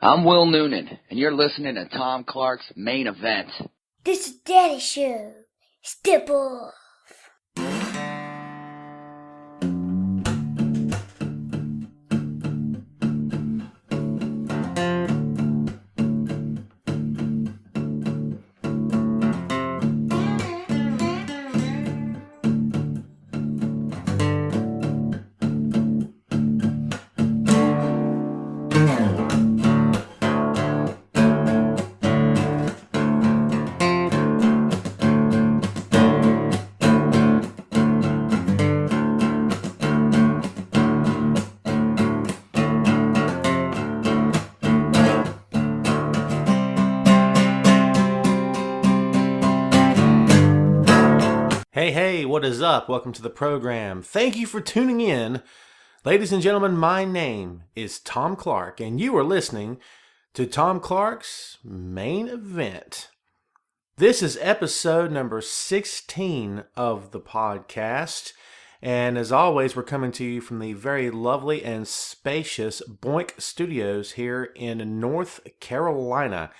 I'm Will Noonan, and you're listening to Tom Clark's Main Event. This is Daddy Show. Step off. Hey, what is up? Welcome to the program. Thank you for tuning in. Ladies and gentlemen, my name is Tom Clark, and you are listening to Tom Clark's Main Event. This is episode number 16 of the podcast, and as always, we're coming to you from the very lovely and spacious Boink Studios here in North Carolina,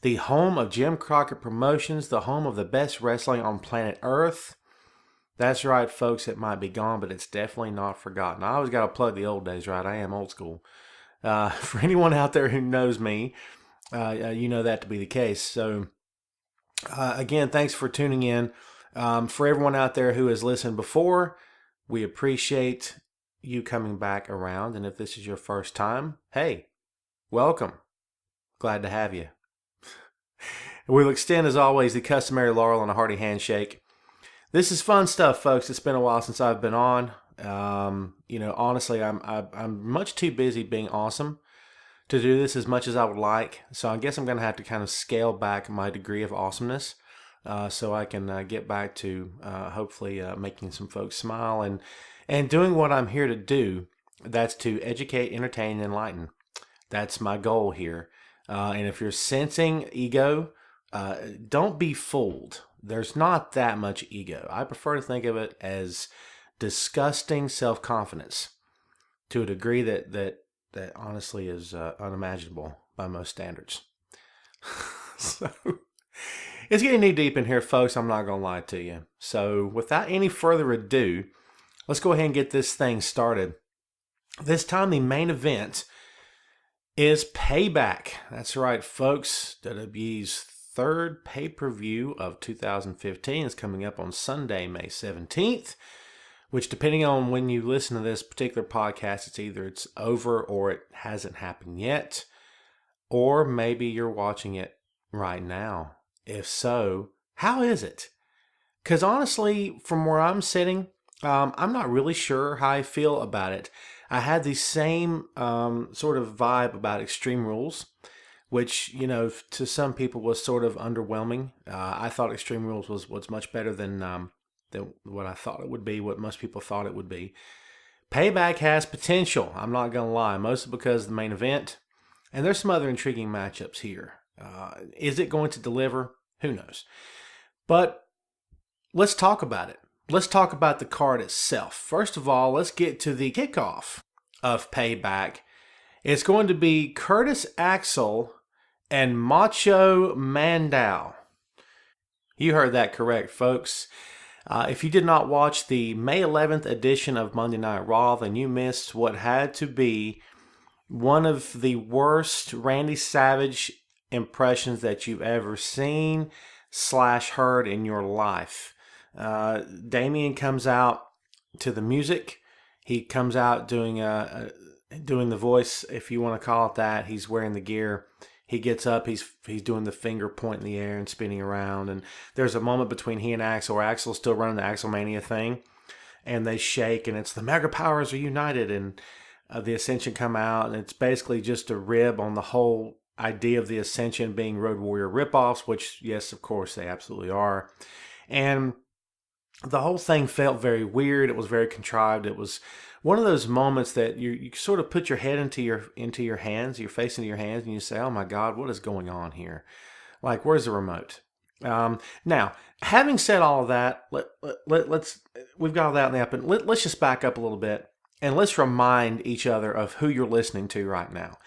the home of Jim Crockett Promotions, the home of the best wrestling on planet Earth. That's right, folks. It might be gone, but it's definitely not forgotten. I always got to plug the old days, right? I am old school. For anyone out there who knows me, you know that to be the case. So, again, thanks for tuning in. For everyone out there who has listened before, we appreciate you coming back around. And if this is your first time, hey, welcome. Glad to have you. We'll extend, as always, the customary laurel and a hearty handshake. This is fun stuff, folks. It's been a while since I've been on. Honestly, I'm much too busy being awesome to do this as much as I would like. So I guess I'm going to have to kind of scale back my degree of awesomeness so I can get back to hopefully making some folks smile and doing what I'm here to do. That's to educate, entertain, and enlighten. That's my goal here. And if you're sensing ego, don't be fooled. There's not that much ego. I prefer to think of it as disgusting self-confidence to a degree that honestly is unimaginable by most standards. So it's getting knee deep in here, folks. I'm not going to lie to you. So without any further ado, let's go ahead and get this thing started. This time the main event is Payback. That's right, folks. WWE's third pay-per-view of 2015 is coming up on Sunday, May 17th, which, depending on when you listen to this particular podcast, it's over or it hasn't happened yet, or maybe you're watching it right now. If so, how is it? Because honestly, from where I'm sitting, I'm not really sure how I feel about it. I had the same sort of vibe about Extreme Rules, which, to some people was sort of underwhelming. I thought Extreme Rules was much better than what I thought it would be, what most people thought it would be. Payback has potential, I'm not going to lie, mostly because of the main event. And there's some other intriguing matchups here. Is it going to deliver? Who knows? But let's talk about it. Let's talk about the card itself. First of all, let's get to the kickoff of Payback. It's going to be Curtis Axel and Macho Mandow. You heard that correct, folks. If you did not watch the May 11th edition of Monday Night Raw, then you missed what had to be one of the worst Randy Savage impressions that you've ever seen / heard in your life. Damien comes out to the music. He comes out doing the voice, if you want to call it that. He's wearing the gear. He gets up. He's doing the finger point in the air and spinning around. And there's a moment between he and Axel where Axel's still running the Axelmania thing, and they shake, and it's the Mega Powers are united, and the Ascension come out, and it's basically just a rib on the whole idea of the Ascension being Road Warrior ripoffs, which, yes, of course, they absolutely are. And the whole thing felt very weird. It was very contrived. It was one of those moments that you sort of put your head into your hands, your face into your hands, and you say, "Oh my God, what is going on here? Like, where's the remote?" Now, having said all of that, we've got all that in the app, and let's just back up a little bit and let's remind each other of who you're listening to right now.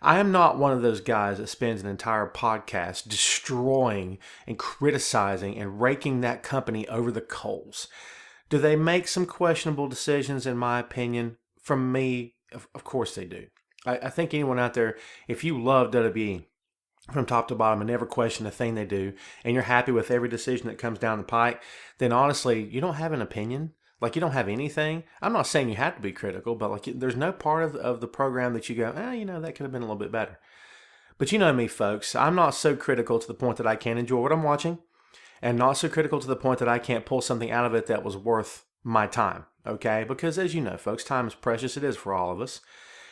I am not one of those guys that spends an entire podcast destroying and criticizing and raking that company over the coals. Do they make some questionable decisions, in my opinion? From me, of course they do. I think anyone out there, if you love WWE from top to bottom and never question a thing they do, and you're happy with every decision that comes down the pike, then honestly, you don't have an opinion. Like, you don't have anything. I'm not saying you have to be critical, but like, there's no part of the program that you go, that could have been a little bit better. But you know me, folks. I'm not so critical to the point that I can't enjoy what I'm watching, and not so critical to the point that I can't pull something out of it that was worth my time. Okay? Because as you know, folks, time is precious. It is for all of us.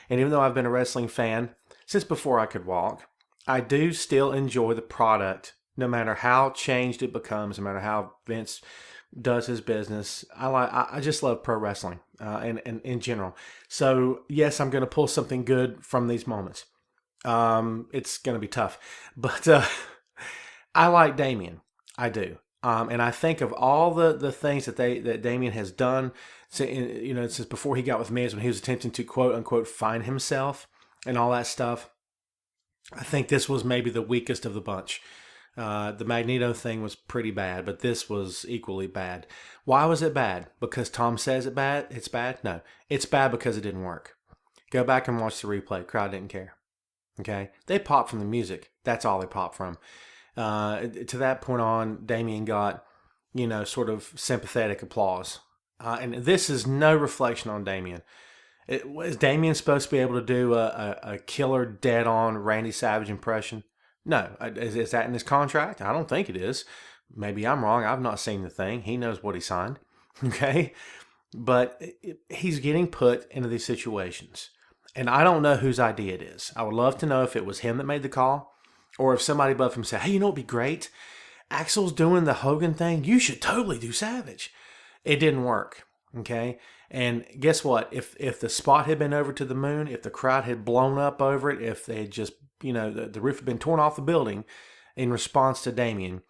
And even though I've been a wrestling fan since before I could walk, I do still enjoy the product, no matter how changed it becomes, no matter how Vince does his business. I just love pro wrestling and in general. So yes, I'm going to pull something good from these moments. It's going to be tough, but I like Damien. I do. And I think of all the things that Damien has done, since before he got with Miz, when he was attempting to quote unquote find himself and all that stuff. I think this was maybe the weakest of the bunch. The Magneto thing was pretty bad, but this was equally bad. Why was it bad? Because Tom says it's bad? No. It's bad because it didn't work. Go back and watch the replay. Crowd didn't care. Okay? They popped from the music. That's all they popped from. To that point on, Damien got, sort of sympathetic applause. And this is no reflection on Damien. Is Damien supposed to be able to do a killer dead-on Randy Savage impression? No. Is that in his contract? I don't think it is. Maybe I'm wrong. I've not seen the thing. He knows what he signed. Okay? But he's getting put into these situations. And I don't know whose idea it is. I would love to know if it was him that made the call, or if somebody above him said, hey, what'd be great? Axel's doing the Hogan thing. You should totally do Savage. It didn't work. Okay? And guess what? If the spot had been over to the moon, if the crowd had blown up over it, if they had just, the roof had been torn off the building in response to Damien,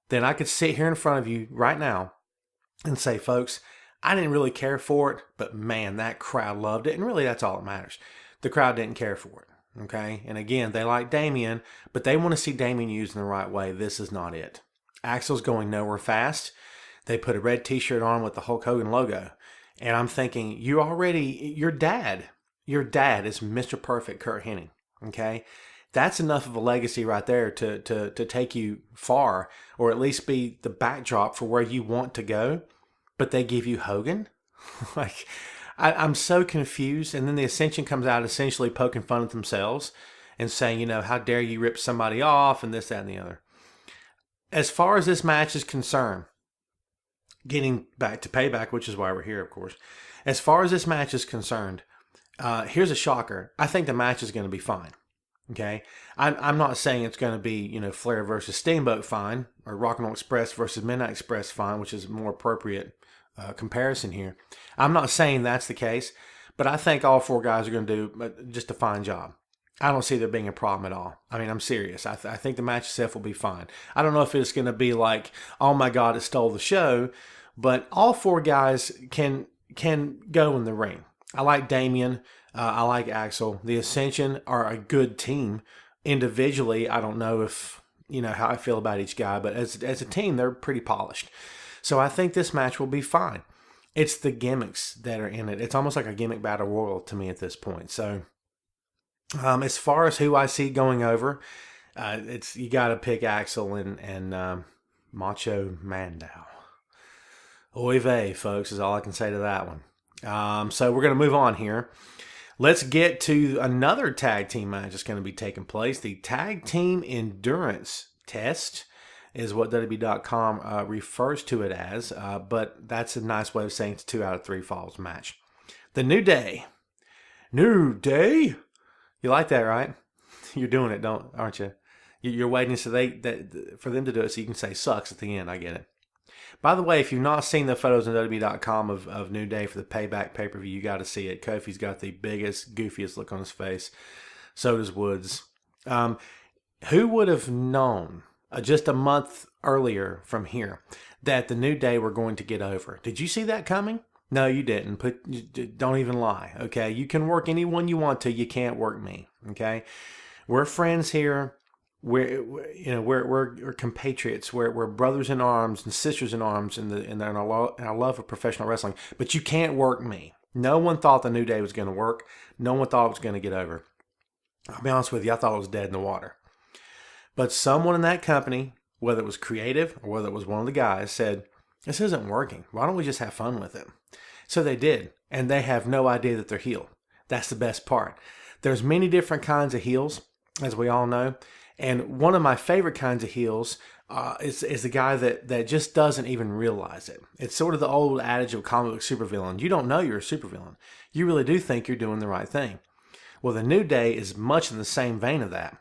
then I could sit here in front of you right now and say, folks, I didn't really care for it, but man, that crowd loved it. And really, that's all that matters. The crowd didn't care for it. Okay? And again, they like Damien, but they want to see Damien used in the right way. This is not it. Axel's going nowhere fast. They put a red t-shirt on with the Hulk Hogan logo. And I'm thinking, your dad is Mr. Perfect Kurt Hennig. Okay? That's enough of a legacy right there to take you far, or at least be the backdrop for where you want to go. But they give you Hogan? Like, I'm so confused. And then the Ascension comes out essentially poking fun at themselves and saying, how dare you rip somebody off and this, that, and the other. As far as this match is concerned, getting back to Payback, which is why we're here, of course. As far as this match is concerned, here's a shocker. I think the match is going to be fine. Okay? I'm not saying it's going to be, Flair versus Steamboat fine, or Rock and Roll Express versus Midnight Express fine, which is a more appropriate comparison here. I'm not saying that's the case, but I think all four guys are going to do just a fine job. I don't see there being a problem at all. I mean, I'm serious. I think the match itself will be fine. I don't know if it's going to be like, oh my God, it stole the show, but all four guys can go in the ring. I like Damien. I like Axel. The Ascension are a good team. Individually, I don't know if, how I feel about each guy, but as a team, they're pretty polished. So I think this match will be fine. It's the gimmicks that are in it. It's almost like a gimmick battle royal to me at this point. So as far as who I see going over, you got to pick Axel and Macho Mandow. Oy vey, folks, is all I can say to that one. So we're going to move on here. Let's get to another tag team match that's going to be taking place. The Tag Team Endurance Test is what WWE.com refers to it as, but that's a nice way of saying it's a 2 out of 3 falls match. The New Day. New Day? You like that, right? You're doing it, aren't you? You're waiting for them to do it so you can say sucks at the end. I get it. By the way, if you've not seen the photos on WWE.com of New Day for the Payback pay-per-view, you got to see it. Kofi's got the biggest, goofiest look on his face. So does Woods. Who would have known just a month earlier from here that the New Day were going to get over? Did you see that coming? No, you didn't. Don't even lie. Okay, you can work anyone you want to. You can't work me. Okay, we're friends here. We're compatriots. We're brothers in arms and sisters in arms in our love of professional wrestling. But you can't work me. No one thought the New Day was going to work. No one thought it was going to get over. I'll be honest with you. I thought it was dead in the water. But someone in that company, whether it was creative or whether it was one of the guys, said, "This isn't working. Why don't we just have fun with it?" So they did, and they have no idea that they're heel. That's the best part. There's many different kinds of heels, as we all know, and one of my favorite kinds of heels is the guy that just doesn't even realize it. It's sort of the old adage of comic book supervillain. You don't know you're a supervillain. You really do think you're doing the right thing. Well, the New Day is much in the same vein of that.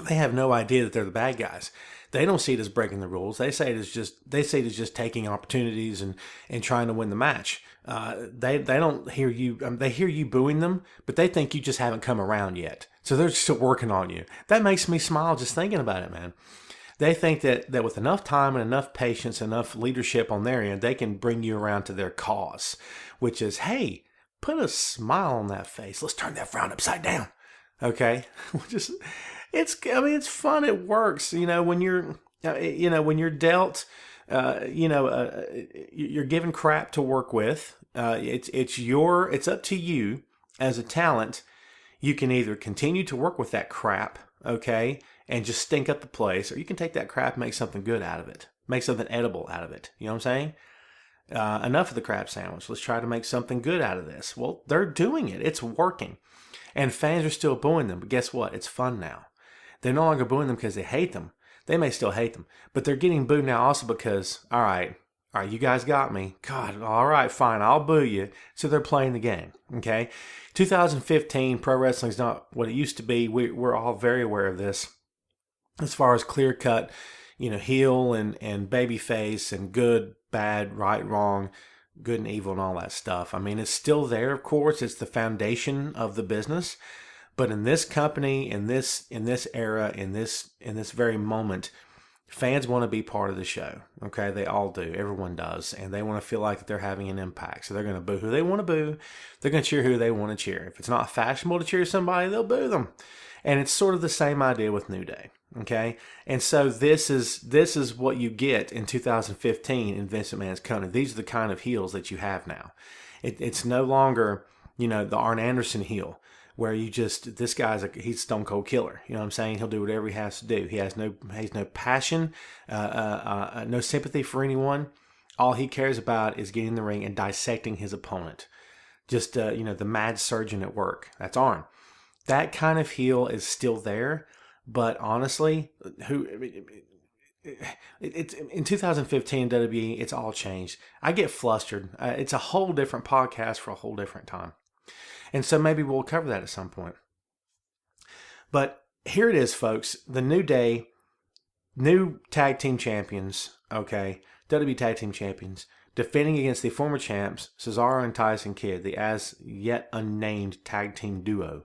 They have no idea that they're the bad guys. They don't see it as breaking the rules. They say it is just taking opportunities and trying to win the match. They don't hear you. They hear you booing them, but they think you just haven't come around yet. So they're still working on you. That makes me smile just thinking about it, man. They think that with enough time and enough patience, enough leadership on their end, they can bring you around to their cause, which is, hey, put a smile on that face. Let's turn that frown upside down. Okay, it's fun. It works. When you're dealt, you're given crap to work with. It's up to you as a talent. You can either continue to work with that crap, okay, and just stink up the place, or you can take that crap and make something good out of it, make something edible out of it. You know what I'm saying? Enough of the crap sandwich. Let's try to make something good out of this. Well, they're doing it. It's working. And fans are still booing them. But guess what? It's fun now. They're no longer booing them because they hate them. They may still hate them. But they're getting booed now also because, all right, you guys got me. God, all right, fine, I'll boo you. So they're playing the game, okay? 2015, pro wrestling's not what it used to be. We're all very aware of this. As far as clear-cut, heel and baby face and good, bad, right, wrong, good and evil and all that stuff. I mean, it's still there, of course. It's the foundation of the business. But in this company, in this era, in this very moment, fans want to be part of the show. Okay, they all do. Everyone does, and they want to feel like that they're having an impact. So they're going to boo who they want to boo. They're going to cheer who they want to cheer. If it's not fashionable to cheer somebody, they'll boo them. And it's sort of the same idea with New Day. Okay, and so this is what you get in 2015 in Vince McMahon's company. These are the kind of heels that you have now. It's no longer the Arn Anderson heel where this guy's he's Stone Cold Killer. You know what I'm saying? He'll do whatever he has to do. He has no passion, no sympathy for anyone. All he cares about is getting in the ring and dissecting his opponent. Just the mad surgeon at work. That's Arn. That kind of heel is still there. But honestly, it's in 2015 WWE, it's all changed. I get flustered. It's a whole different podcast for a whole different time. And so maybe we'll cover that at some point. But here it is, folks. The New Day, new tag team champions, okay, WWE tag team champions, defending against the former champs, Cesaro and Tyson Kidd, the as yet unnamed tag team duo.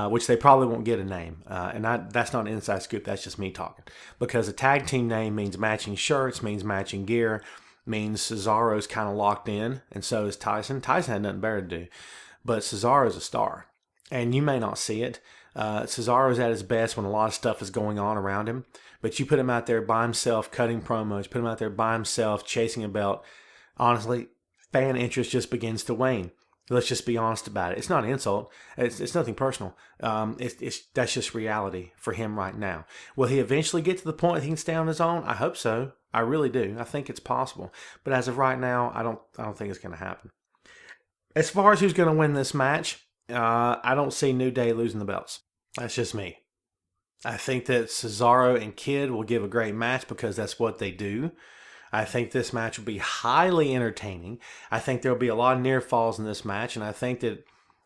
Which they probably won't get a name. That's not an inside scoop. That's just me talking. Because a tag team name means matching shirts, means matching gear, means Cesaro's kind of locked in, and so is Tyson. Tyson had nothing better to do. But Cesaro's a star. And you may not see it. Cesaro's at his best when a lot of stuff is going on around him. But you put him out there by himself cutting promos, put him out there by himself chasing a belt. Honestly, fan interest just begins to wane. Let's just be honest about it. It's not an insult. It's nothing personal. That's just reality for him right now. Will he eventually get to the point that he can stay on his own? I hope so. I really do. I think it's possible. But as of right now, I don't think it's going to happen. As far as who's going to win this match, I don't see New Day losing the belts. That's just me. I think that Cesaro and Kidd will give a great match because that's what they do. I think this match will be highly entertaining. I think there'll be a lot of near falls in this match, and I think that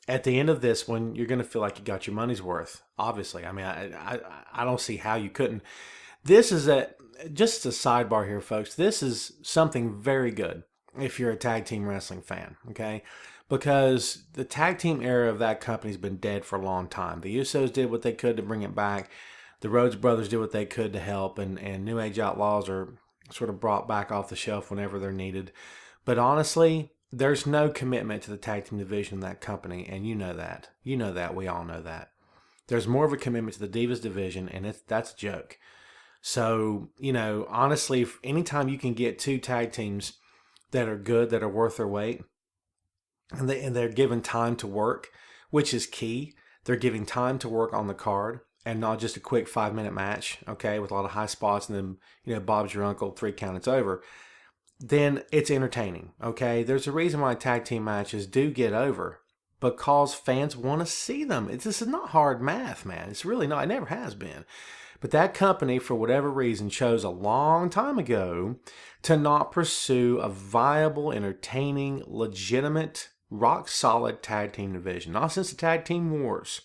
at the end of this one, you're going to feel like you got your money's worth. Obviously, I mean, I don't see how you couldn't. This is just a sidebar here, folks. This is something very good if you're a tag team wrestling fan, okay? Because the tag team era of that company's been dead for a long time. The Usos did what they could to bring it back. The Rhodes Brothers did what they could to help, and New Age Outlaws are sort of brought back off the shelf whenever they're needed. But honestly, there's no commitment to the tag team division in that company, and you know that. You know that. We all know that. There's more of a commitment to the Divas division, and that's a joke. So, honestly, anytime you can get two tag teams that are good, that are worth their weight, and they're given time to work, which is key. They're giving time to work on the card and not just a quick 5-minute match, okay, with a lot of high spots and then, Bob's your uncle, 3 count, it's over. Then it's entertaining, okay? There's a reason why tag team matches do get over, because fans want to see them. This is not hard math, man. It's really not. It never has been. But that company, for whatever reason, chose a long time ago to not pursue a viable, entertaining, legitimate, rock-solid tag team division. Not since the Tag Team Wars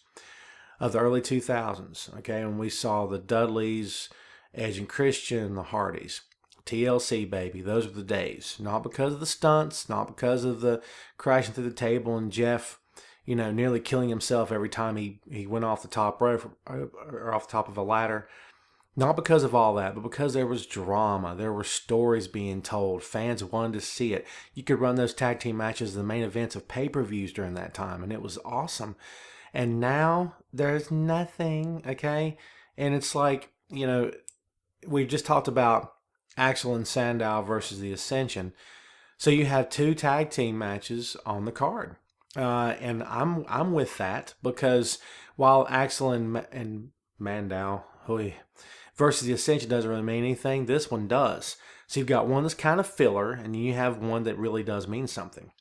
of the early 2000s, okay, when we saw the Dudleys, Edge and Christian, the Hardys. TLC, baby. Those were the days. Not because of the stunts, not because of the crashing through the table and Jeff, nearly killing himself every time he went off the top rope or off the top of a ladder. Not because of all that, but because there was drama. There were stories being told. Fans wanted to see it. You could run those tag team matches as the main events of pay-per-views during that time, and it was awesome. And now there's nothing, okay? And it's like, we just talked about Axel and Sandow versus the Ascension. So you have 2 tag team matches on the card. And I'm with that, because while Axel and Mandow versus the Ascension doesn't really mean anything, this one does. So you've got one that's kind of filler, and you have one that really does mean something.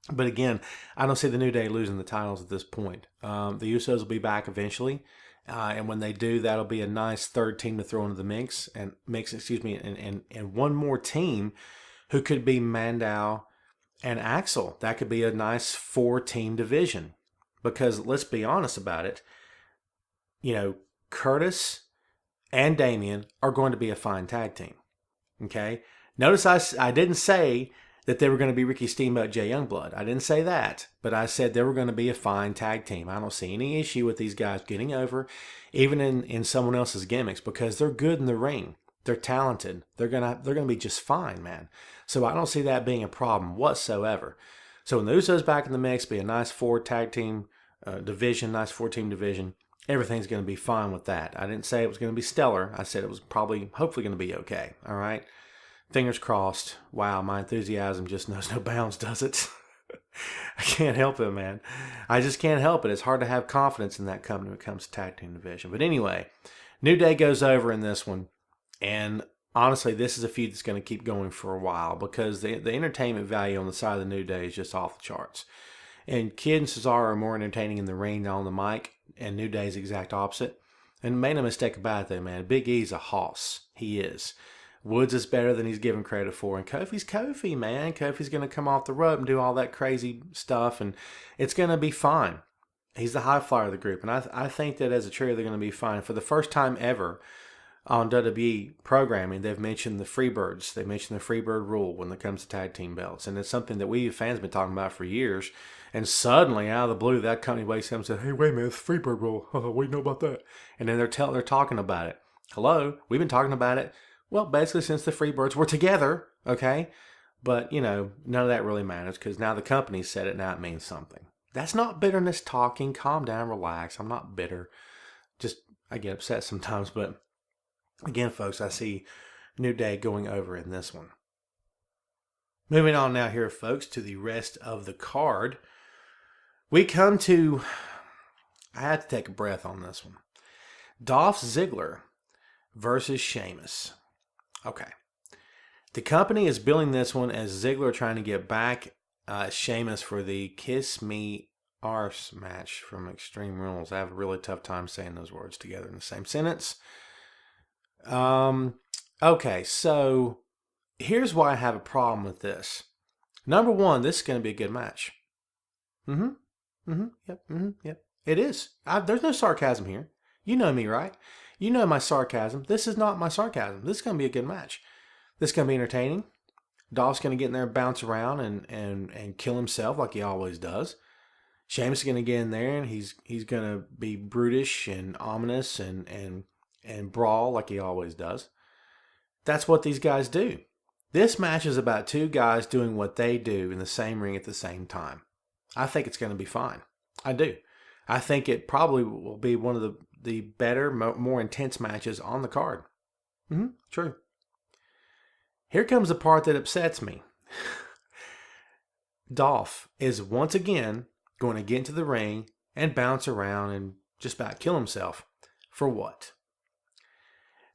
But again, I don't see the New Day losing the titles at this point. The Usos will be back eventually, and when they do, that'll be a nice third team to throw into the mix, and one more team who could be Mandow and Axel. That could be a nice 4-team division, because let's be honest about it. Curtis and Damian are going to be a fine tag team. Okay? Notice I didn't say that they were going to be Ricky Steamboat, Jay Youngblood. I didn't say that, but I said they were going to be a fine tag team. I don't see any issue with these guys getting over, even in someone else's gimmicks, because they're good in the ring. They're talented. They're gonna be just fine, man. So I don't see that being a problem whatsoever. So when the Usos back in the mix, be a nice 4-tag team division, nice 4-team division. Everything's going to be fine with that. I didn't say it was going to be stellar. I said it was hopefully going to be okay. All right? Fingers crossed. Wow, my enthusiasm just knows no bounds, does it? I can't help it, man. I just can't help it. It's hard to have confidence in that company when it comes to tag team division. But anyway, New Day goes over in this one. And honestly, this is a feud that's going to keep going for a while, because the entertainment value on the side of the New Day is just off the charts. And Kid and Cesaro are more entertaining in the ring than on the mic, and New Day's the exact opposite. And make no mistake about it, though, man. Big E's a hoss. He is. Woods is better than he's given credit for. And Kofi's Kofi, man. Kofi's going to come off the rope and do all that crazy stuff, and it's going to be fine. He's the high flyer of the group. And I think that as a trio, they're going to be fine. For the first time ever on WWE programming, they've mentioned the Freebirds. They mentioned the Freebird rule when it comes to tag team belts. And it's something that we fans have been talking about for years. And suddenly, out of the blue, that company wakes up and says, "Hey, wait a minute, it's the Freebird rule. What do you know about that?" And then they're talking about it. Hello? We've been talking about it, well, basically since the Freebirds were together, okay? But, none of that really matters, because now the company said it, now it means something. That's not bitterness talking. Calm down, relax. I'm not bitter. Just, I get upset sometimes, but again, folks, I see New Day going over in this one. Moving on now here, folks, to the rest of the card. We come to, I had to take a breath on this one. Dolph Ziggler versus Sheamus. Okay. The company is billing this one as Ziggler trying to get back Sheamus for the Kiss Me Arse match from Extreme Rules. I have a really tough time saying those words together in the same sentence. Okay, so here's why I have a problem with this. Number one, this is going to be a good match. Yep. It is. There's no sarcasm here. You know me, right? You know my sarcasm. This is not my sarcasm. This is going to be a good match. This is going to be entertaining. Dolph's going to get in there and bounce around and kill himself like he always does. Sheamus is going to get in there, and he's going to be brutish and ominous and brawl like he always does. That's what these guys do. This match is about two guys doing what they do in the same ring at the same time. I think it's going to be fine. I do. I think it probably will be one of the better, more intense matches on the card. True. Here comes the part that upsets me. Dolph is once again going to get into the ring and bounce around and just about kill himself. For what?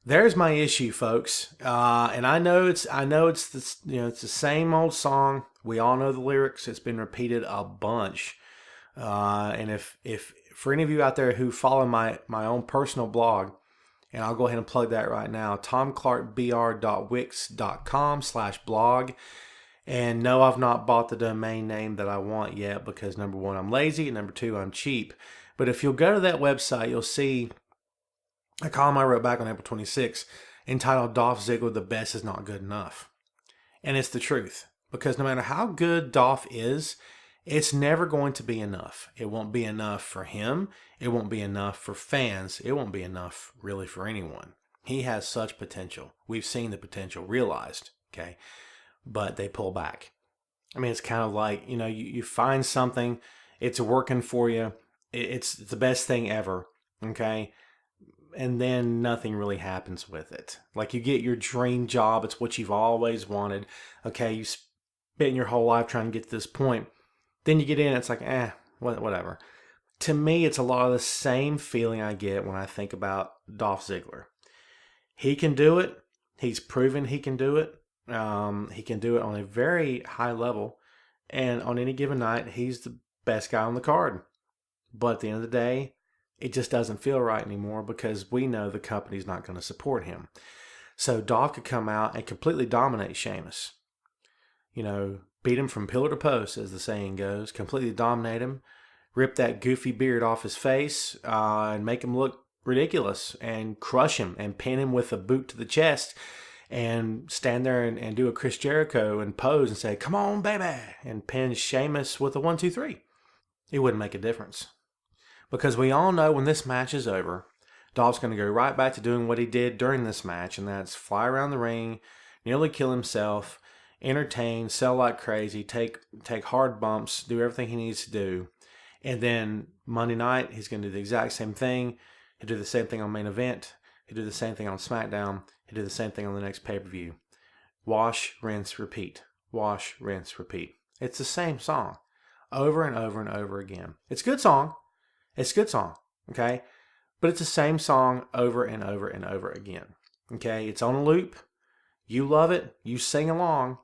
There's my issue, folks. And I know it's it's the same old song. We all know the lyrics. It's been repeated a bunch. And if for any of you out there who follow my own personal blog, and I'll go ahead and plug that right now, tomclarkbr.wix.com/blog. And no, I've not bought the domain name that I want yet because number one, I'm lazy, and number two, I'm cheap. But if you'll go to that website, you'll see a column I wrote back on April 26 entitled Dolph Ziggler, The Best Is Not Good Enough. And it's the truth. Because no matter how good Dolph is, it's never going to be enough. It won't be enough for him. It won't be enough for fans. It won't be enough really for anyone. He has such potential. We've seen the potential realized, okay? But they pull back. I mean, it's kind of like, you find something, it's working for you, it's the best thing ever, okay? And then nothing really happens with it. Like you get your dream job, it's what you've always wanted, okay? You spent your whole life trying to get to this point. Then you get in, it's like, whatever. To me, it's a lot of the same feeling I get when I think about Dolph Ziggler. He can do it. He's proven he can do it. He can do it on a very high level. And on any given night, he's the best guy on the card. But at the end of the day, it just doesn't feel right anymore because we know the company's not going to support him. So Dolph could come out and completely dominate Sheamus. Beat him from pillar to post, as the saying goes. Completely dominate him. Rip that goofy beard off his face and make him look ridiculous. And crush him and pin him with a boot to the chest. And stand there and do a Chris Jericho and pose and say, "Come on, baby." And pin Sheamus with a 1, 2, 3. It wouldn't make a difference. Because we all know when this match is over, Dolph's going to go right back to doing what he did during this match. And that's fly around the ring, nearly kill himself, entertain, sell like crazy, take hard bumps, do everything he needs to do. And then Monday night, he's going to do the exact same thing. He'll do the same thing on main event. He'll do the same thing on SmackDown. He'll do the same thing on the next pay-per-view. Wash, rinse, repeat. Wash, rinse, repeat. It's the same song over and over and over again. It's a good song. It's a good song, okay? But it's the same song over and over and over again, okay? It's on a loop. You love it. You sing along.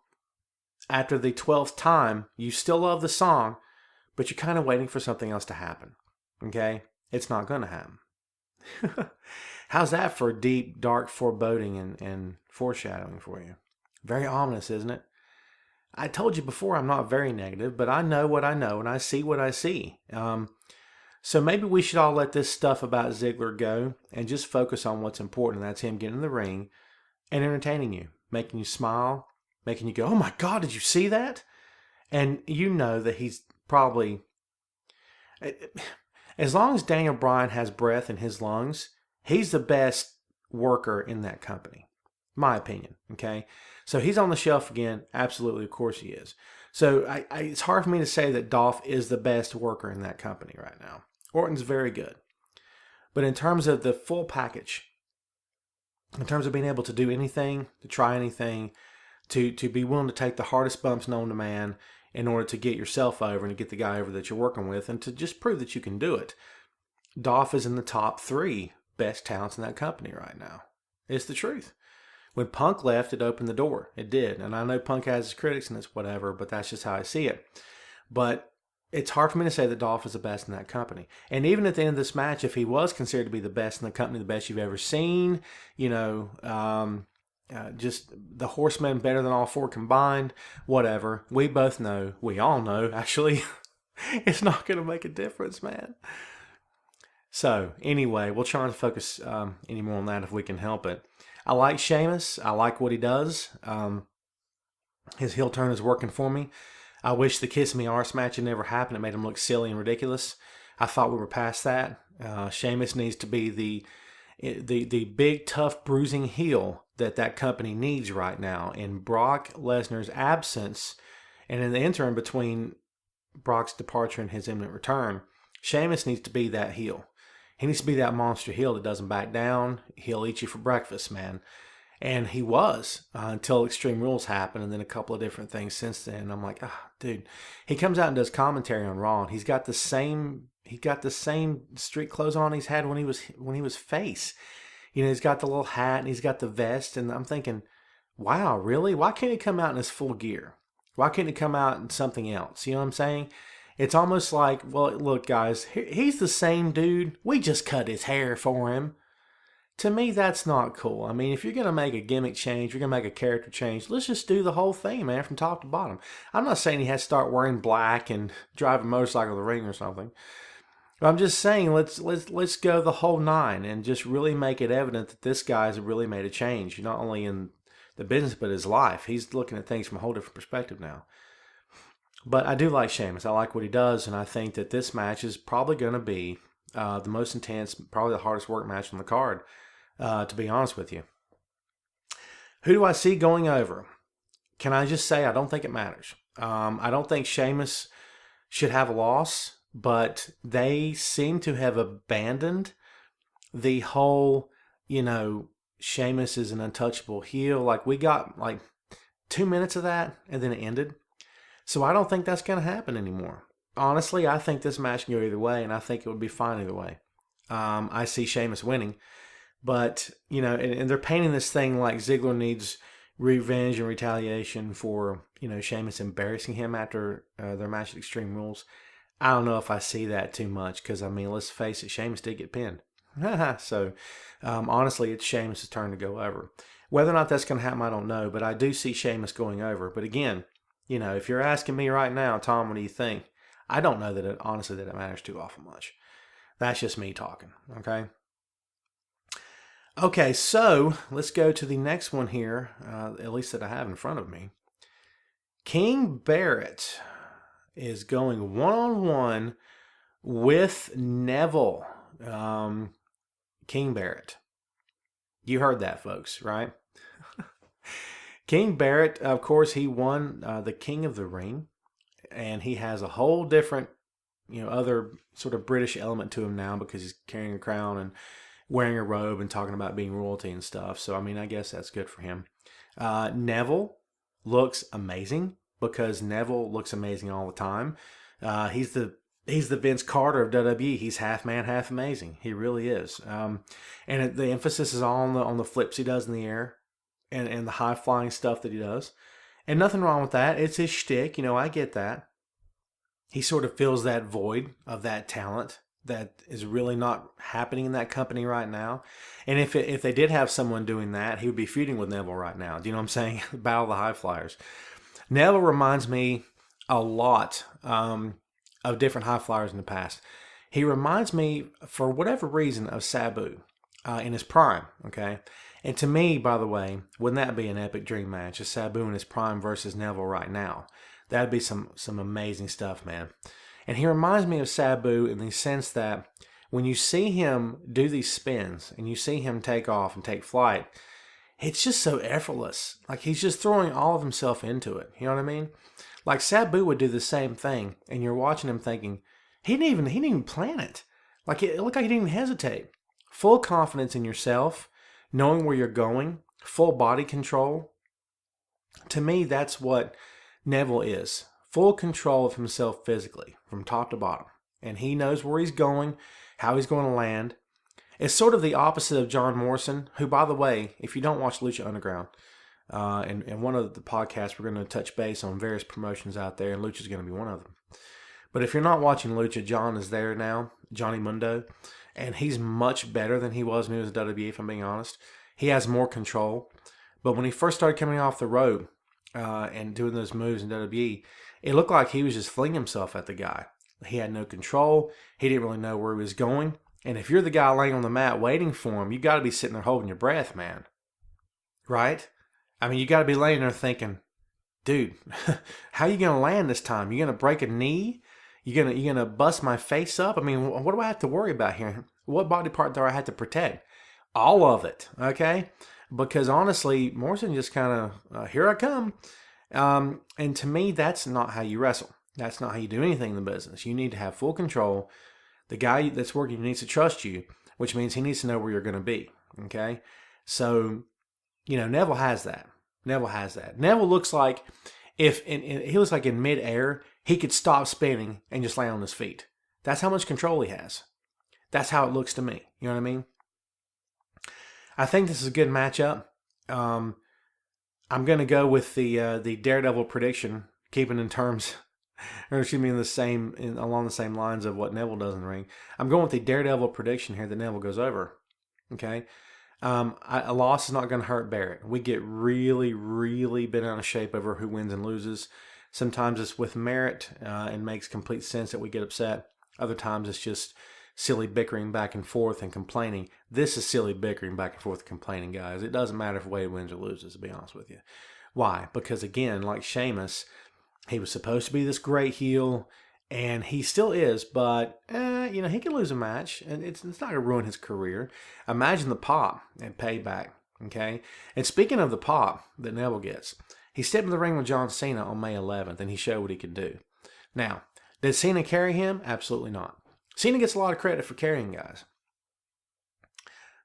After the 12th time, you still love the song, but you're kind of waiting for something else to happen, okay? It's not going to happen. How's that for deep, dark foreboding and foreshadowing for you? Very ominous, isn't it? I told you before I'm not very negative, but I know what I know and I see what I see. So maybe we should all let this stuff about Ziggler go and just focus on what's important. And that's him getting in the ring and entertaining you, making you smile, making you go, "Oh my God, did you see that?" And you know that he's probably, as long as Daniel Bryan has breath in his lungs, he's the best worker in that company. My opinion, okay? So he's on the shelf again. Absolutely, of course he is. So it's hard for me to say that Dolph is the best worker in that company right now. Orton's very good. But in terms of the full package, in terms of being able to do anything, to try anything, to be willing to take the hardest bumps known to man in order to get yourself over and to get the guy over that you're working with and to just prove that you can do it, Dolph is in the top 3 best talents in that company right now. It's the truth. When Punk left, it opened the door. It did. And I know Punk has his critics and it's whatever, but that's just how I see it. But it's hard for me to say that Dolph is the best in that company. And even at the end of this match, if he was considered to be the best in the company, the best you've ever seen, just the Horsemen better than all 4 combined, whatever. We all know, actually, it's not going to make a difference, man. So, anyway, we'll try not to focus any more on that if we can help it. I like Sheamus. I like what he does. His heel turn is working for me. I wish the Kiss Me Arse match had never happened. It made him look silly and ridiculous. I thought we were past that. Sheamus needs to be the big, tough, bruising heel that company needs right now. In Brock Lesnar's absence, and in the interim between Brock's departure and his imminent return, Sheamus needs to be that heel. He needs to be that monster heel that doesn't back down. He'll eat you for breakfast, man. And he was until Extreme Rules happened, and then a couple of different things since then. I'm like, dude. He comes out and does commentary on Raw, and he's got the same street clothes on he's had when he was face. You know, he's got the little hat and he's got the vest, and I'm thinking, wow, really? Why can't he come out in his full gear? Why can't he come out in something else? You know what I'm saying? It's almost like, well, look, guys, he's the same dude. We just cut his hair for him. To me, that's not cool. I mean, if you're going to make a gimmick change, you're going to make a character change, let's just do the whole thing, man, from top to bottom. I'm not saying he has to start wearing black and drive a motorcycle to the ring or something. But I'm just saying, let's go the whole nine and just really make it evident that this guy's really made a change, not only in the business, but his life. He's looking at things from a whole different perspective now. But I do like Sheamus. I like what he does, and I think that this match is probably going to be the most intense, probably the hardest work match on the card, to be honest with you. Who do I see going over? Can I just say I don't think it matters. I don't think Sheamus should have a loss, but they seem to have abandoned the whole, Sheamus is an untouchable heel. Like, we got 2 minutes of that, and then it ended. So I don't think that's going to happen anymore. Honestly, I think this match can go either way, and I think it would be fine either way. I see Sheamus winning. But, and they're painting this thing like Ziggler needs revenge and retaliation for, Sheamus embarrassing him after their match at Extreme Rules. I don't know if I see that too much because, let's face it, Sheamus did get pinned. So, honestly, it's Sheamus' turn to go over. Whether or not that's going to happen, I don't know, but I do see Sheamus going over. But again, if you're asking me right now, Tom, what do you think? I don't know that it matters too awful much. That's just me talking, okay? Okay, so let's go to the next one here, at least that I have in front of me. King Barrett is going one-on-one with Neville. King Barrett. You heard that, folks, right? King Barrett, of course, he won the King of the Ring, and he has a whole different, other sort of British element to him now because he's carrying a crown and wearing a robe and talking about being royalty and stuff. So, I guess that's good for him. Neville looks amazing because Neville looks amazing all the time. He's the Vince Carter of WWE. He's half man, half amazing. He really is. And the emphasis is all on the flips he does in the air and the high flying stuff that he does. And nothing wrong with that. It's his shtick. I get that. He sort of fills that void of that talent that is really not happening in that company right now. And if they did have someone doing that, he would be feuding with Neville right now. Do you know what I'm saying? Battle of the High Flyers. Neville reminds me a lot of different high flyers in the past. He reminds me, for whatever reason, of Sabu in his prime, okay? And to me, by the way, wouldn't that be an epic dream match? A Sabu in his prime versus Neville right now. That'd be some amazing stuff, man. And he reminds me of Sabu in the sense that when you see him do these spins and you see him take off and take flight, it's just so effortless. Like he's just throwing all of himself into it. You know what I mean? Like Sabu would do the same thing, and you're watching him thinking, he didn't even plan it. Like it looked like he didn't even hesitate. Full confidence in yourself, knowing where you're going, full body control. To me, that's what Neville is. Full control of himself physically, from top to bottom. And he knows where he's going, how he's going to land. It's sort of the opposite of John Morrison, who, by the way, if you don't watch Lucha Underground, and one of the podcasts, we're going to touch base on various promotions out there, and Lucha's going to be one of them. But if you're not watching Lucha, John is there now, Johnny Mundo, and he's much better than he was when he was at WWE, if I'm being honest. He has more control. But when he first started coming off the road and doing those moves in WWE, it looked like he was just flinging himself at the guy. He had no control. He didn't really know where he was going. And if you're the guy laying on the mat waiting for him, you got to be sitting there holding your breath, man. Right? I mean, you got to be laying there thinking, dude, how you going to land this time? You going to break a knee? You going to bust my face up? I mean, what do I have to worry about here? What body part do I have to protect? All of it, okay? because honestly, Morrison just kind of, here I come. And to me, that's not how you wrestle. That's not how you do anything in the business. You need to have full control. The guy that's working needs to trust you, which means he needs to know where you're going to be. Okay. So, Neville has that. Neville looks like he looks like in midair, he could stop spinning and just land on his feet. That's how much control he has. That's how it looks to me. You know what I mean? I think this is a good matchup. I'm going to go with the Daredevil prediction, keeping in terms, or excuse me, along the same lines of what Neville does in the ring. I'm going with the Daredevil prediction here that Neville goes over. Okay, a loss is not going to hurt Barrett. We get really, really bent out of shape over who wins and loses. Sometimes it's with merit and makes complete sense that we get upset. Other times it's just silly bickering back and forth and complaining. This is silly bickering back and forth and complaining, guys. It doesn't matter if Wade wins or loses, to be honest with you. Why? Because again, like Sheamus, he was supposed to be this great heel, and he still is, but he can lose a match, and it's not going to ruin his career. Imagine the pop at Payback, okay? And speaking of the pop that Neville gets, he stepped in the ring with John Cena on May 11th, and he showed what he could do. Now, did Cena carry him? Absolutely not. Cena gets a lot of credit for carrying guys.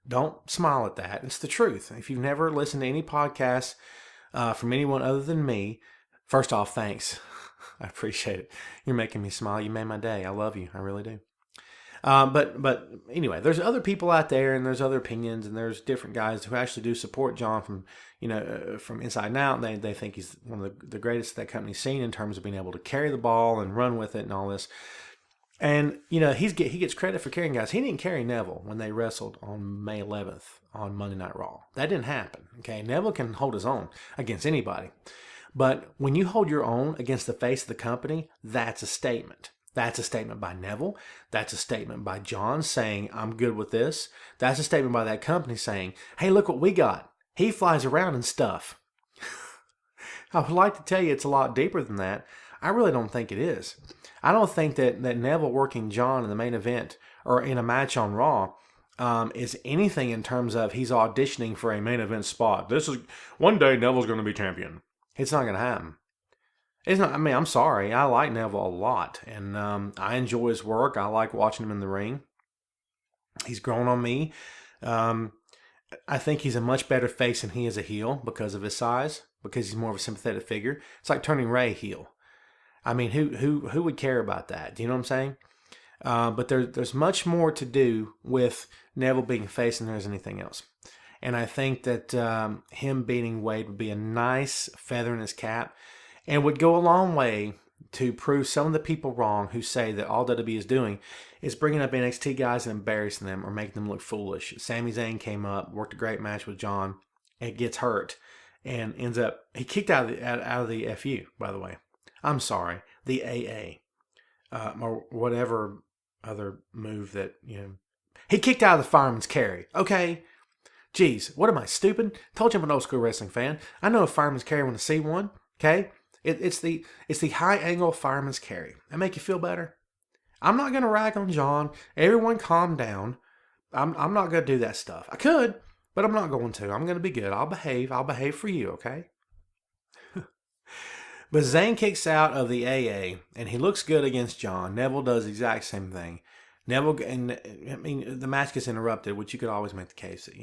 Don't smile at that. It's the truth. If you've never listened to any podcasts from anyone other than me, first off, thanks. I appreciate it. You're making me smile. You made my day. I love you. I really do. But anyway, there's other people out there, and there's other opinions, and there's different guys who actually do support John from inside and out. They think he's one of the greatest that company's seen in terms of being able to carry the ball and run with it and all this. And, he gets credit for carrying guys. He didn't carry Neville when they wrestled on May 11th on Monday Night Raw. That didn't happen. Okay. Neville can hold his own against anybody. But when you hold your own against the face of the company, that's a statement. That's a statement by Neville. That's a statement by John saying, I'm good with this. That's a statement by that company saying, hey, look what we got. He flies around and stuff. I would like to tell you it's a lot deeper than that. I really don't think it is. I don't think that Neville working John in the main event or in a match on Raw is anything in terms of he's auditioning for a main event spot. This is one day Neville's going to be champion. It's not going to happen. It's not. I mean, I'm sorry. I like Neville a lot, and I enjoy his work. I like watching him in the ring. He's grown on me. I think he's a much better face than he is a heel because of his size, because he's more of a sympathetic figure. It's like turning Ray heel. I mean, who would care about that? Do you know what I'm saying? But there's much more to do with Neville being face than there is anything else. And I think that him beating Wade would be a nice feather in his cap and would go a long way to prove some of the people wrong who say that all WWE is doing is bringing up NXT guys and embarrassing them or making them look foolish. Sami Zayn came up, worked a great match with John, and gets hurt and ends up, he kicked out of the FU, by the way. I'm sorry, the AA, or whatever other move that, he kicked out of the fireman's carry. Okay. Jeez, what am I, stupid? Told you I'm an old school wrestling fan. I know a fireman's carry when I see one. Okay. It's the high angle fireman's carry. That make you feel better? I'm not going to rag on John. Everyone calm down. I'm not going to do that stuff. I could, but I'm not going to. I'm going to be good. I'll behave for you. Okay. But Zayn kicks out of the AA, and he looks good against John. Neville does the exact same thing. The match gets interrupted, which you could always make the case that,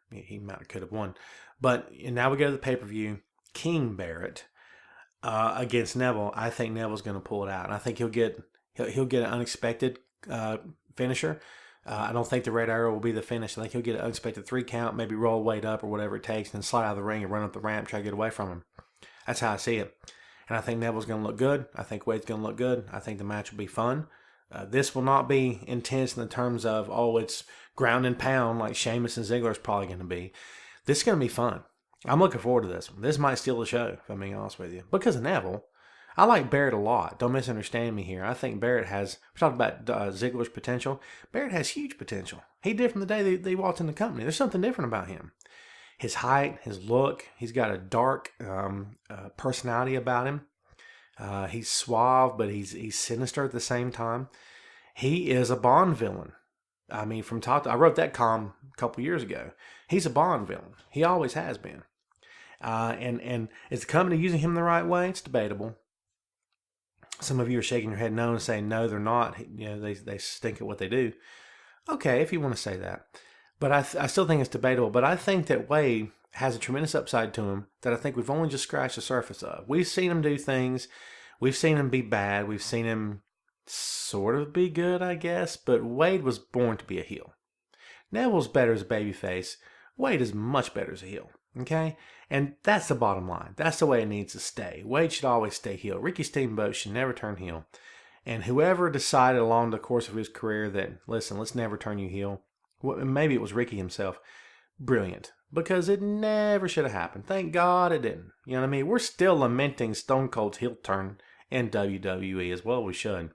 he could have won. But now we go to the pay-per-view. King Barrett against Neville. I think Neville's going to pull it out. And I think he'll get an unexpected finisher. I don't think the Red Arrow will be the finish. I think he'll get an unexpected 3 count, maybe roll Wade up or whatever it takes, and then slide out of the ring and run up the ramp, try to get away from him. That's how I see it. And I think Neville's going to look good. I think Wade's going to look good. I think the match will be fun. This will not be intense in the terms of, it's ground and pound like Sheamus and Ziggler is probably going to be. This is going to be fun. I'm looking forward to this. This might steal the show, if I'm being honest with you. Because of Neville. I like Barrett a lot. Don't misunderstand me here. I think Barrett has, we're talking about Ziggler's potential. Barrett has huge potential. He did from the day they walked in the company. There's something different about him. His height, his look, he's got a dark personality about him. He's suave, but he's sinister at the same time. He is a Bond villain. I mean, from top to, I wrote that column a couple years ago. He's a Bond villain. He always has been. And is the company using him the right way? It's debatable. Some of you are shaking your head no and saying, no, they're not. You know, they stink at what they do. Okay, if you want to say that. But I still think it's debatable. But I think that Wade has a tremendous upside to him that I think we've only just scratched the surface of. We've seen him do things. We've seen him be bad. We've seen him sort of be good, I guess. But Wade was born to be a heel. Neville's better as a babyface. Wade is much better as a heel. Okay? And that's the bottom line. That's the way it needs to stay. Wade should always stay heel. Ricky Steamboat should never turn heel. And whoever decided along the course of his career that, listen, let's never turn you heel, well, maybe it was Ricky himself, brilliant. Because it never should have happened. Thank God it didn't. You know what I mean? We're still lamenting Stone Cold's heel turn in WWE as well. We should.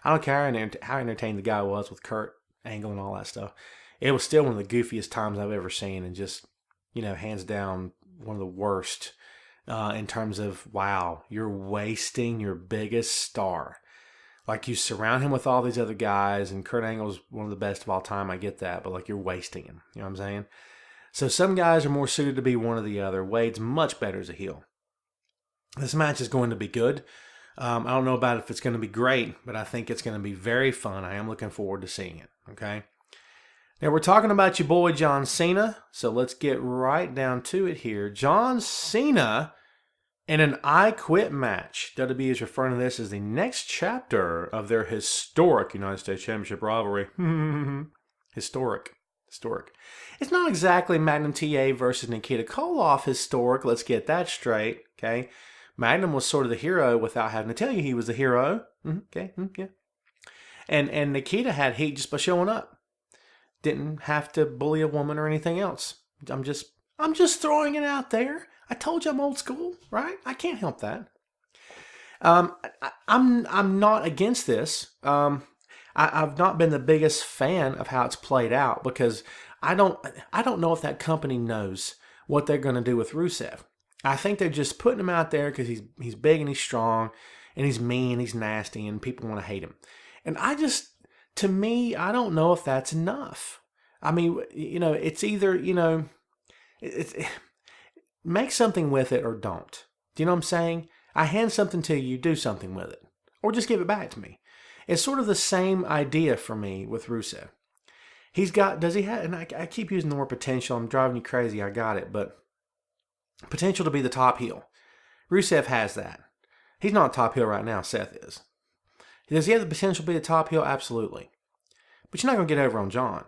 I don't care how entertained the guy was with Kurt Angle and all that stuff. It was still one of the goofiest times I've ever seen, and just, you know, hands down, one of the worst in terms of, wow, you're wasting your biggest star. Like, you surround him with all these other guys, and Kurt Angle's one of the best of all time. I get that, but like, you're wasting him. You know what I'm saying? So some guys are more suited to be one or the other. Wade's much better as a heel. This match is going to be good. I don't know about if it's going to be great, but I think it's going to be very fun. I am looking forward to seeing it. Okay. Now we're talking about your boy John Cena, so let's get right down to it here. John Cena in an I Quit match. WWE is referring to this as the next chapter of their historic United States Championship rivalry. Historic. It's not exactly Magnum TA versus Nikita Koloff historic. Let's get that straight. Okay. Magnum was sort of the hero without having to tell you he was the hero. Okay. Yeah. And Nikita had heat just by showing up. Didn't have to bully a woman or anything else. I'm just throwing it out there. I told you I'm old school, right? I can't help that. I'm not against this. I've not been the biggest fan of how it's played out because I don't know if that company knows what they're going to do with Rusev. I think they're just putting him out there because he's big and he's strong and he's mean, he's nasty, and people want to hate him. And to me, I don't know if that's enough. I mean, you know, it's either, you know, make something with it or don't. Do you know what I'm saying? I hand something to you, do something with it. Or just give it back to me. It's sort of the same idea for me with Rusev. And I keep using the word potential. I'm driving you crazy. I got it. But potential to be the top heel. Rusev has that. He's not a top heel right now. Seth is. Does he have the potential to be the top heel? Absolutely. But you're not going to get over on John.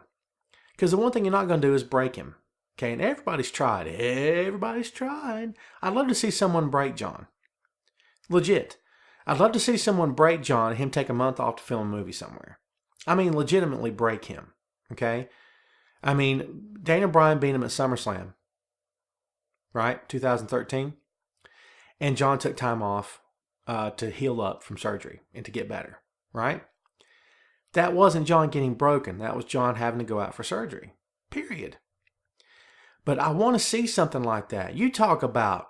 Because the one thing you're not going to do is break him. Okay, and everybody's tried. I'd love to see someone break John. Legit. I'd love to see someone break John and him take a month off to film a movie somewhere. I mean, legitimately break him. Okay? I mean, Daniel Bryan beat him at SummerSlam. Right? 2013. And John took time off to heal up from surgery and to get better. Right? That wasn't John getting broken. That was John having to go out for surgery. Period. But I want to see something like that. You talk about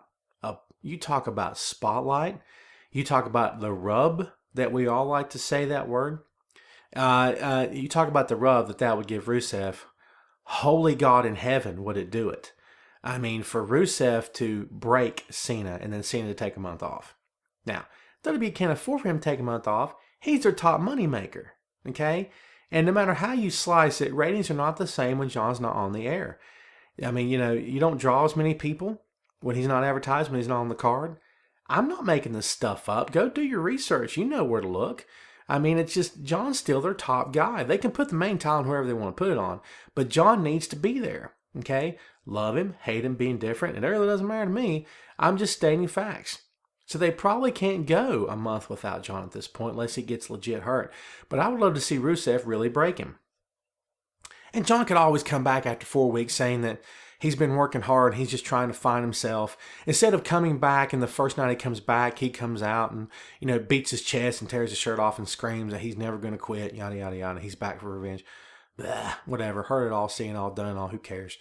spotlight. You talk about the rub that we all like to say that word. You talk about the rub that would give Rusev. Holy God in heaven, would it do it? I mean, for Rusev to break Cena and then Cena to take a month off. Now, WWE can't afford for him to take a month off. He's their top money maker. Okay? And no matter how you slice it, ratings are not the same when John's not on the air. I mean, you know, you don't draw as many people when he's not advertised, when he's not on the card. I'm not making this stuff up. Go do your research. You know where to look. I mean, it's just John's still their top guy. They can put the main title wherever they want to put it on, but John needs to be there. Okay? Love him, hate him, being different. It really doesn't matter to me. I'm just stating facts. So they probably can't go a month without John at this point unless he gets legit hurt. But I would love to see Rusev really break him. And John could always come back after 4 weeks saying that he's been working hard. He's just trying to find himself. Instead of coming back and the first night he comes back, he comes out and, you know, beats his chest and tears his shirt off and screams that he's never going to quit, yada, yada, yada. He's back for revenge. Blah, whatever. Heard it all, seen it all, done it all. Who cares?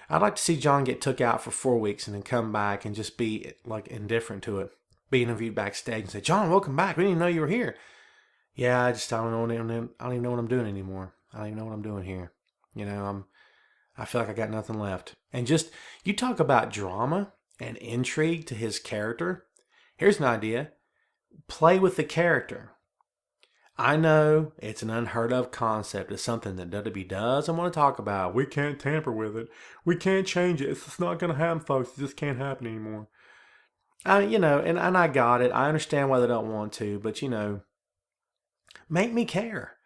I'd like to see John get took out for 4 weeks and then come back and just be like indifferent to it. Be interviewed backstage and say, John, welcome back. We didn't even know you were here. Yeah, I don't even know what I'm doing anymore. I don't even know what I'm doing here. I feel like I got nothing left. And just, you talk about drama and intrigue to his character. Here's an idea. Play with the character. I know it's an unheard of concept. It's something that WWE doesn't want to talk about. We can't tamper with it. We can't change it. It's just not going to happen, folks. It just can't happen anymore. And I got it. I understand why they don't want to, but make me care.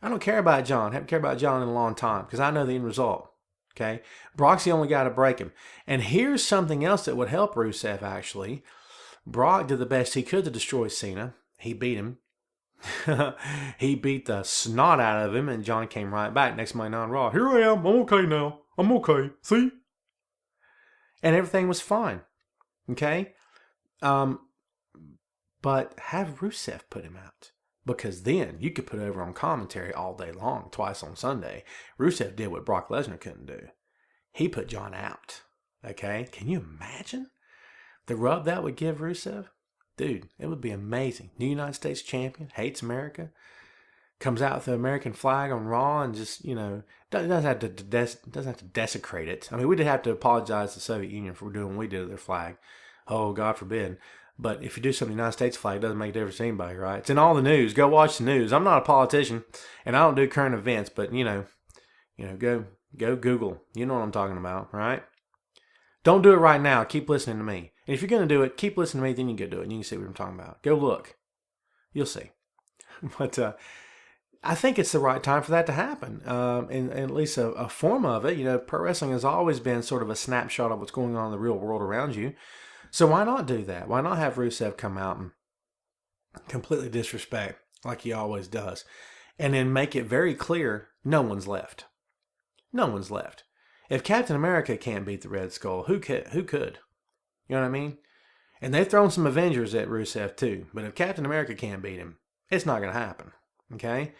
I don't care about John. I haven't cared about John in a long time because I know the end result. Okay? Brock's the only guy to break him. And here's something else that would help Rusev, actually. Brock did the best he could to destroy Cena. He beat him. He beat the snot out of him, and John came right back next Monday Night on Raw. Here I am. I'm okay now. I'm okay. See? And everything was fine. Okay? But have Rusev put him out. Because then you could put over on commentary all day long, twice on Sunday. Rusev did what Brock Lesnar couldn't do. He put John out. Okay? Can you imagine the rub that would give Rusev? Dude, it would be amazing. New United States champion, hates America, comes out with the American flag on Raw and just, doesn't have to desecrate it. I mean, we did have to apologize to the Soviet Union for doing what we did to their flag. Oh, God forbid. But if you do something to the United States flag, it doesn't make a difference to anybody, right? It's in all the news. Go watch the news. I'm not a politician, and I don't do current events, but, go Google. You know what I'm talking about, right? Don't do it right now. Keep listening to me. And if you're going to do it, keep listening to me, then you can go do it. And you can see what I'm talking about. Go look. You'll see. But I think it's the right time for that to happen. And at least a form of it. Pro wrestling has always been sort of a snapshot of what's going on in the real world around you. So why not do that? Why not have Rusev come out and completely disrespect like he always does? And then make it very clear no one's left. No one's left. If Captain America can't beat the Red Skull, who could? You know what I mean? And they've thrown some Avengers at Rusev too. But if Captain America can't beat him, it's not going to happen. Okay?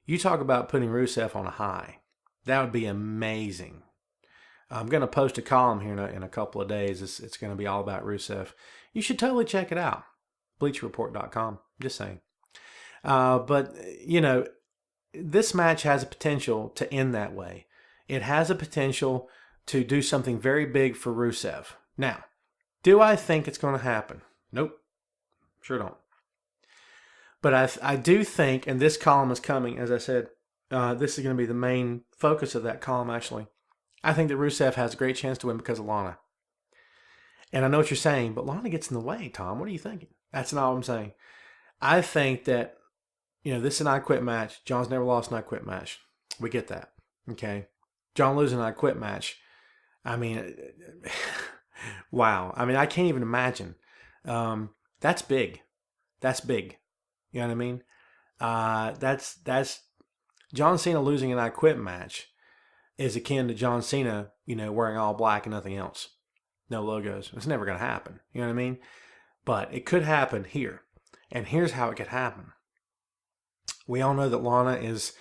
You talk about putting Rusev on a high. That would be amazing. I'm going to post a column here in a couple of days. It's going to be all about Rusev. You should totally check it out. BleachReport.com. Just saying. But this match has a potential to end that way. It has a potential to do something very big for Rusev. Now, do I think it's going to happen? Nope. Sure don't. But I do think, and this column is coming, as I said, this is going to be the main focus of that column, actually. I think that Rusev has a great chance to win because of Lana. And I know what you're saying, but Lana gets in the way, Tom. What are you thinking? That's not what I'm saying. I think that, this is an I Quit match. John's never lost an I Quit match. We get that. Okay? John losing an I Quit match. I mean, wow. I mean, I can't even imagine. That's big. That's big. You know what I mean? That's John Cena losing an I Quit match is akin to John Cena, wearing all black and nothing else. No logos. It's never going to happen. You know what I mean? But it could happen here. And here's how it could happen. We all know that Lana is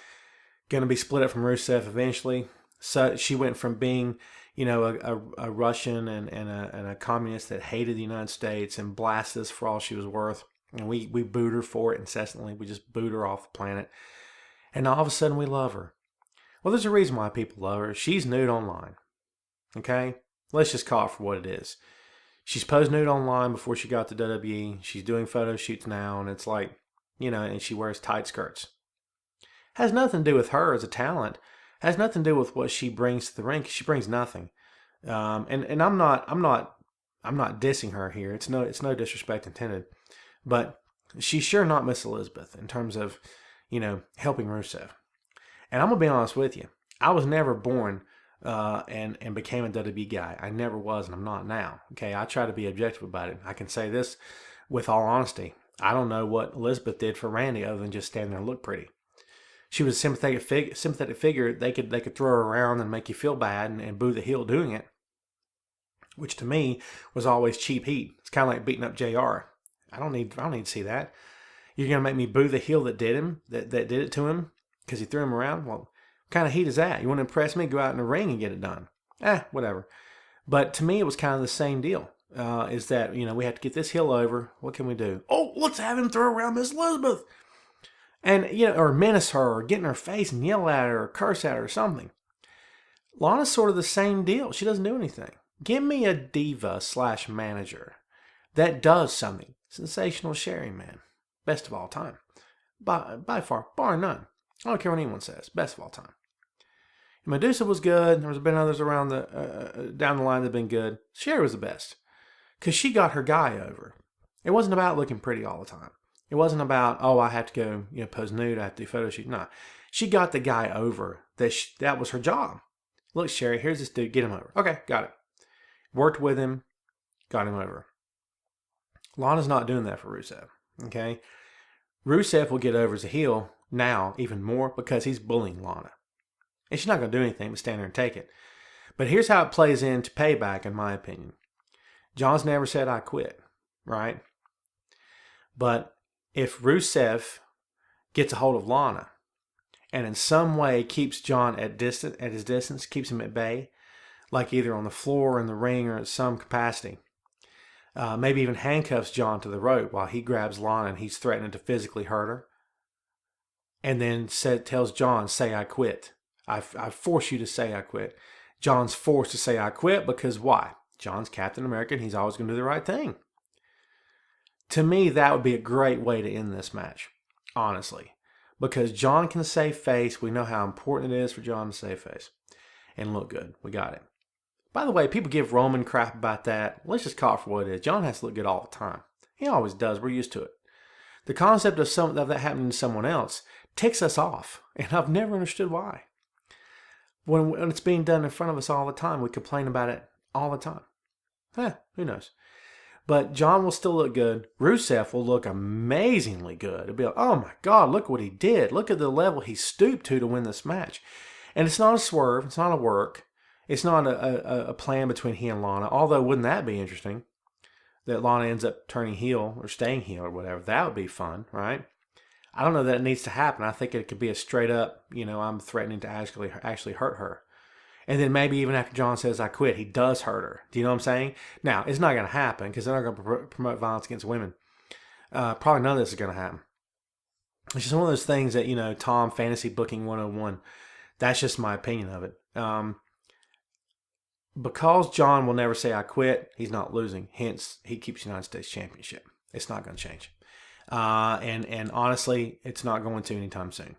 going to be split up from Rusev eventually. So she went from being, a Russian and a communist that hated the United States and blasted us for all she was worth. And we booed her for it incessantly. We just booed her off the planet. And all of a sudden we love her. Well, there's a reason why people love her. She's nude online. Okay? Let's just call it for what it is. She's posed nude online before she got to WWE. She's doing photo shoots now, and it's like, and she wears tight skirts. Has nothing to do with her as a talent. Has nothing to do with what she brings to the ring. She brings nothing. And I'm not dissing her here. It's no disrespect intended. But she's sure not Miss Elizabeth in terms of, helping Rusev. And I'm going to be honest with you. I was never born and became a WWE guy. I never was, and I'm not now. Okay, I try to be objective about it. I can say this with all honesty. I don't know what Elizabeth did for Randy other than just stand there and look pretty. She was a sympathetic figure. They could throw her around and make you feel bad and boo the heel doing it, which to me was always cheap heat. It's kind of like beating up JR. I don't need to see that. You're gonna make me boo the heel that did it to him because he threw him around. Well, what kind of heat is that? You want to impress me? Go out in the ring and get it done. Whatever. But to me, it was kind of the same deal. Is that we have to get this heel over. What can we do? Oh, let's have him throw around Miss Elizabeth. and or menace her, or get in her face and yell at her, or curse at her, or something. Lana's sort of the same deal. She doesn't do anything. Give me a diva/manager that does something. Sensational Sherry, man. Best of all time. By far, bar none. I don't care what anyone says. Best of all time. Medusa was good. There's been others around down the line that have been good. Sherry was the best. Because she got her guy over. It wasn't about looking pretty all the time. It wasn't about, oh, I have to go pose nude, I have to do photo shoot. No. She got the guy over. That was her job. Look, Sherry, here's this dude. Get him over. Okay, got it. Worked with him. Got him over. Lana's not doing that for Rusev. Okay? Rusev will get over as a heel now even more because he's bullying Lana. And she's not going to do anything but stand there and take it. But here's how it plays into Payback, in my opinion. John's never said, I quit. Right? But if Rusev gets a hold of Lana and in some way keeps John at his distance, keeps him at bay, like either on the floor, in the ring, or in some capacity, maybe even handcuffs John to the rope while he grabs Lana and he's threatening to physically hurt her, and then tells John, say I quit. I force you to say I quit. John's forced to say I quit because why? John's Captain America and he's always going to do the right thing. To me, that would be a great way to end this match, honestly. Because John can save face. We know how important it is for John to save face. And look good. We got it. By the way, people give Roman crap about that. Let's just call it for what it is. John has to look good all the time. He always does. We're used to it. The concept of that happening to someone else ticks us off. And I've never understood why. When it's being done in front of us all the time, we complain about it all the time. Who knows? But John will still look good. Rusev will look amazingly good. It'll be like, oh my God, look what he did. Look at the level he stooped to win this match. And it's not a swerve. It's not a work. It's not a plan between he and Lana. Although, wouldn't that be interesting? That Lana ends up turning heel or staying heel or whatever. That would be fun, right? I don't know that it needs to happen. I think it could be a straight up, I'm threatening to actually hurt her. And then maybe even after John says, I quit, he does hurt her. Do you know what I'm saying? Now, it's not going to happen because they're not going to promote violence against women. Probably none of this is going to happen. It's just one of those things that, Tom, Fantasy Booking 101, that's just my opinion of it. Because John will never say, I quit, he's not losing. Hence, he keeps the United States Championship. It's not going to change. And honestly, it's not going to anytime soon.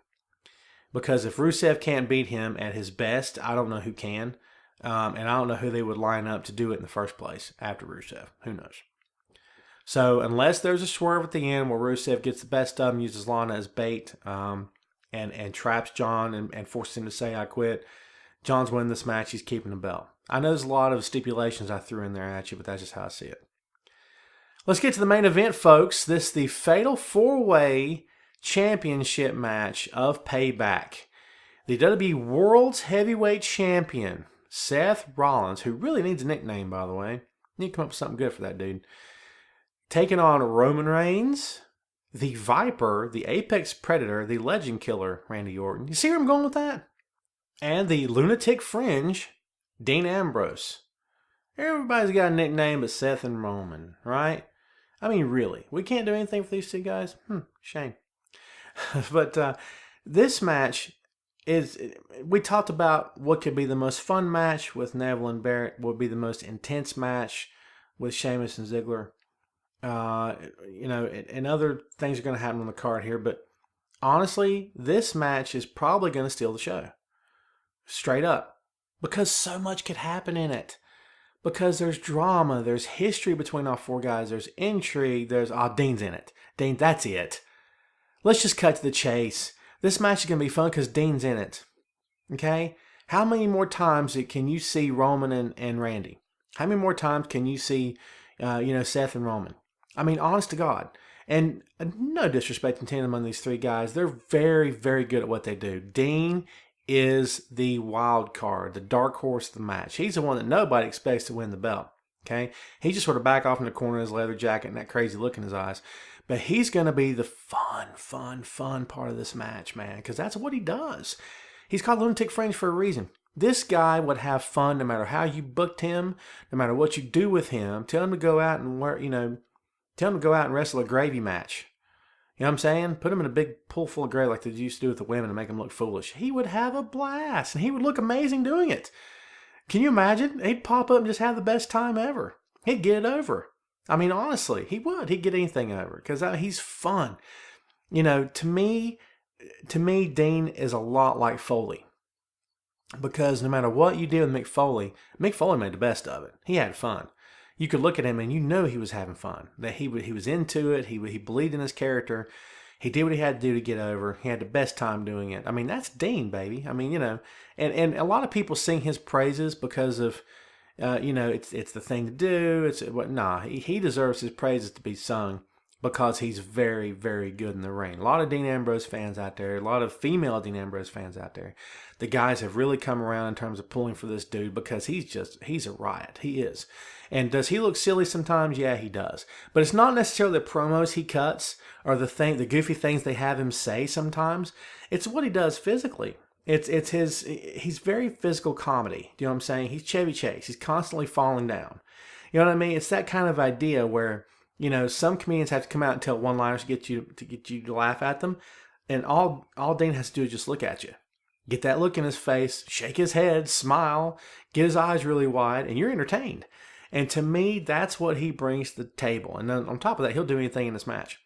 Because if Rusev can't beat him at his best, I don't know who can. And I don't know who they would line up to do it in the first place after Rusev. Who knows? So unless there's a swerve at the end where Rusev gets the best of him, uses Lana as bait, and traps John and forces him to say, I quit, John's winning this match. He's keeping the belt. I know there's a lot of stipulations I threw in there at you, but that's just how I see it. Let's get to the main event, folks. This is the Fatal 4-Way Championship match of Payback. The WWE World's Heavyweight Champion, Seth Rollins, who really needs a nickname, by the way. Need to come up with something good for that dude. Taking on Roman Reigns, the Viper, the Apex Predator, the Legend Killer, Randy Orton. You see where I'm going with that? And the Lunatic Fringe, Dean Ambrose. Everybody's got a nickname but Seth and Roman, right? I mean, really. We can't do anything for these two guys? Shame. But this match we talked about what could be the most fun match with Neville and Barrett, what would be the most intense match with Sheamus and Ziggler. And other things are going to happen on the card here. But honestly, this match is probably going to steal the show. Straight up. Because so much could happen in it. Because there's drama, there's history between all four guys, there's intrigue, Dean's in it. Dean, that's it. Let's just cut to the chase. This match is going to be fun because Dean's in it. Okay? How many more times can you see Roman and Randy? How many more times can you see, Seth and Roman? I mean, honest to God. And no disrespect intended among these three guys. They're very, very good at what they do. Dean is the wild card, the dark horse of the match. He's the one that nobody expects to win the belt. Okay? He just sort of back off in the corner in his leather jacket and that crazy look in his eyes. But he's going to be the fun part of this match, man, because that's what he does. He's called Lunatic Fringe for a reason. This guy would have fun no matter how you booked him, no matter what you do with him. Tell him to go out and wrestle a gravy match. You know what I'm saying? Put him in a big pool full of gray like they used to do with the women to make him look foolish. He would have a blast, and he would look amazing doing it. Can you imagine? He'd pop up and just have the best time ever. He'd get it over. I mean, honestly, he would. He'd get anything over because he's fun. To me, Dean is a lot like Foley. Because no matter what you did with Mick Foley made the best of it. He had fun. You could look at him and you know he was having fun. That he was into it. He believed in his character. He did what he had to do to get over. He had the best time doing it. I mean, that's Dean, baby. I mean, and a lot of people sing his praises because of, it's the thing to do. He deserves his praises to be sung because he's very, very good in the ring. A lot of Dean Ambrose fans out there, a lot of female Dean Ambrose fans out there. The guys have really come around in terms of pulling for this dude because he's a riot. He is. And does he look silly sometimes? Yeah, he does. But it's not necessarily the promos he cuts or the goofy things they have him say sometimes. It's what he does physically. He's very physical comedy. Do you know what I'm saying? He's Chevy Chase. He's constantly falling down. You know what I mean? It's that kind of idea where, some comedians have to come out and tell one-liners to get you to laugh at them. And all Dean has to do is just look at you. Get that look in his face, shake his head, smile, get his eyes really wide, and you're entertained. And to me, that's what he brings to the table. And then on top of that, he'll do anything in this match.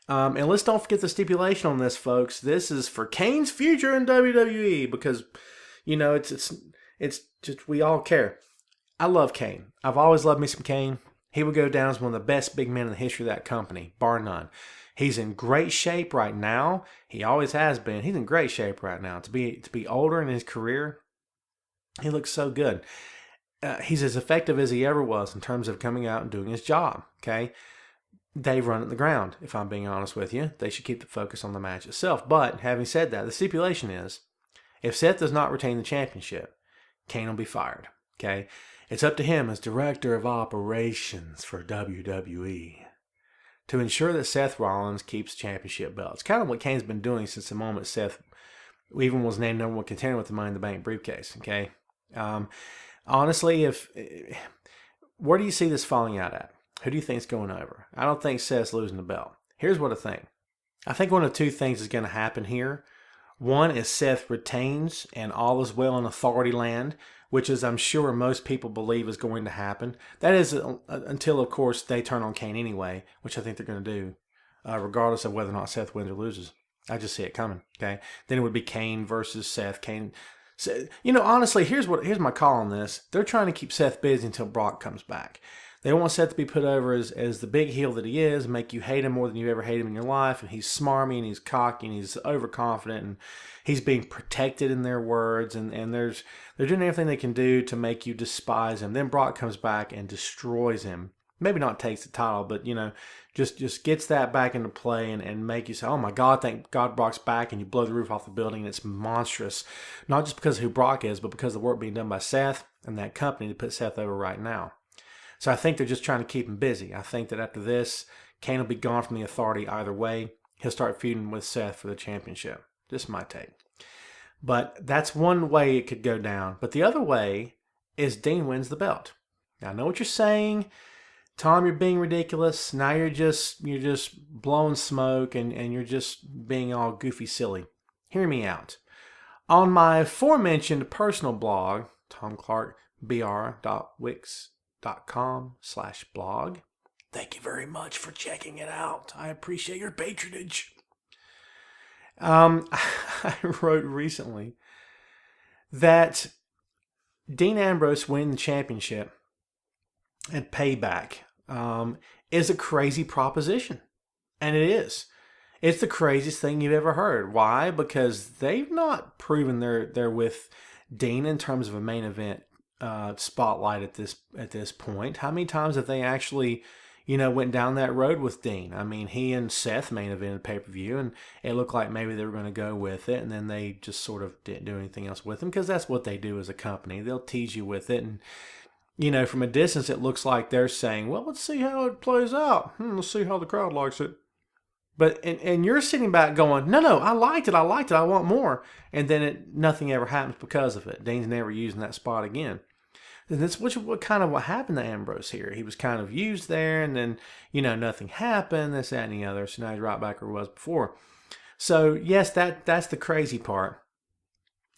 And let's don't forget the stipulation on this, folks. This is for Kane's future in WWE because, it's just we all care. I love Kane. I've always loved me some Kane. He would go down as one of the best big men in the history of that company, bar none. He's in great shape right now. He always has been. He's in great shape right now. To be older in his career, he looks so good. He's as effective as he ever was in terms of coming out and doing his job. Okay, they've run at the ground. If I'm being honest with you, they should keep the focus on the match itself. But having said that, the stipulation is, if Seth does not retain the championship, Kane will be fired. Okay, it's up to him as director of operations for WWE to ensure that Seth Rollins keeps championship belt. It's kind of what Kane's been doing since the moment Seth even was named number one contender with the Money in the Bank briefcase. Okay, honestly, where do you see this falling out at? Who do you think is going over? I don't think Seth's losing the belt. Here's what I think. I think one of two things is going to happen here. One is Seth retains and all is well in authority land, which is I'm sure most people believe is going to happen. That is until, of course, they turn on Kane anyway, which I think they're going to do, regardless of whether or not Seth wins or loses. I just see it coming, okay? Then it would be Kane versus Seth. Kane. Honestly, here's my call on this. They're trying to keep Seth busy until Brock comes back. They want Seth to be put over as the big heel that he is, make you hate him more than you ever hated him in your life, and he's smarmy and he's cocky and he's overconfident and he's being protected in their words, and they're doing everything they can do to make you despise him. Then Brock comes back and destroys him. Maybe not takes the title, but just gets that back into play and make you say, oh my God, thank God Brock's back, and you blow the roof off the building, and it's monstrous. Not just because of who Brock is, but because of the work being done by Seth and that company to put Seth over right now. So I think they're just trying to keep him busy. I think that after this, Kane will be gone from the authority either way. He'll start feuding with Seth for the championship. Just my take. But that's one way it could go down. But the other way is Dean wins the belt. Now I know what you're saying. Tom, you're being ridiculous. Now you're just blowing smoke and you're just being all goofy silly. Hear me out. On my aforementioned personal blog, tomclarkbr.wix.com/blog. Thank you very much for checking it out. I appreciate your patronage. I wrote recently that Dean Ambrose winning the championship at Payback is a crazy proposition. And it is. It's the craziest thing you've ever heard. Why? Because they've not proven they're with Dean in terms of a main event spotlight at this point. How many times have they actually, went down that road with Dean? I mean, he and Seth main evented pay-per-view, and it looked like maybe they were going to go with it, and then they just sort of didn't do anything else with him, because that's what they do as a company. They'll tease you with it, and from a distance, it looks like they're saying, well, let's see how it plays out. Let's see how the crowd likes it. But, and you're sitting back going, no, I liked it, I want more. And then nothing ever happens because of it. Dean's never using that spot again. And that's what kind of what happened to Ambrose here. He was kind of used there, and then nothing happened. This, that, and the other. So now he's right back where he was before. So yes, that's the crazy part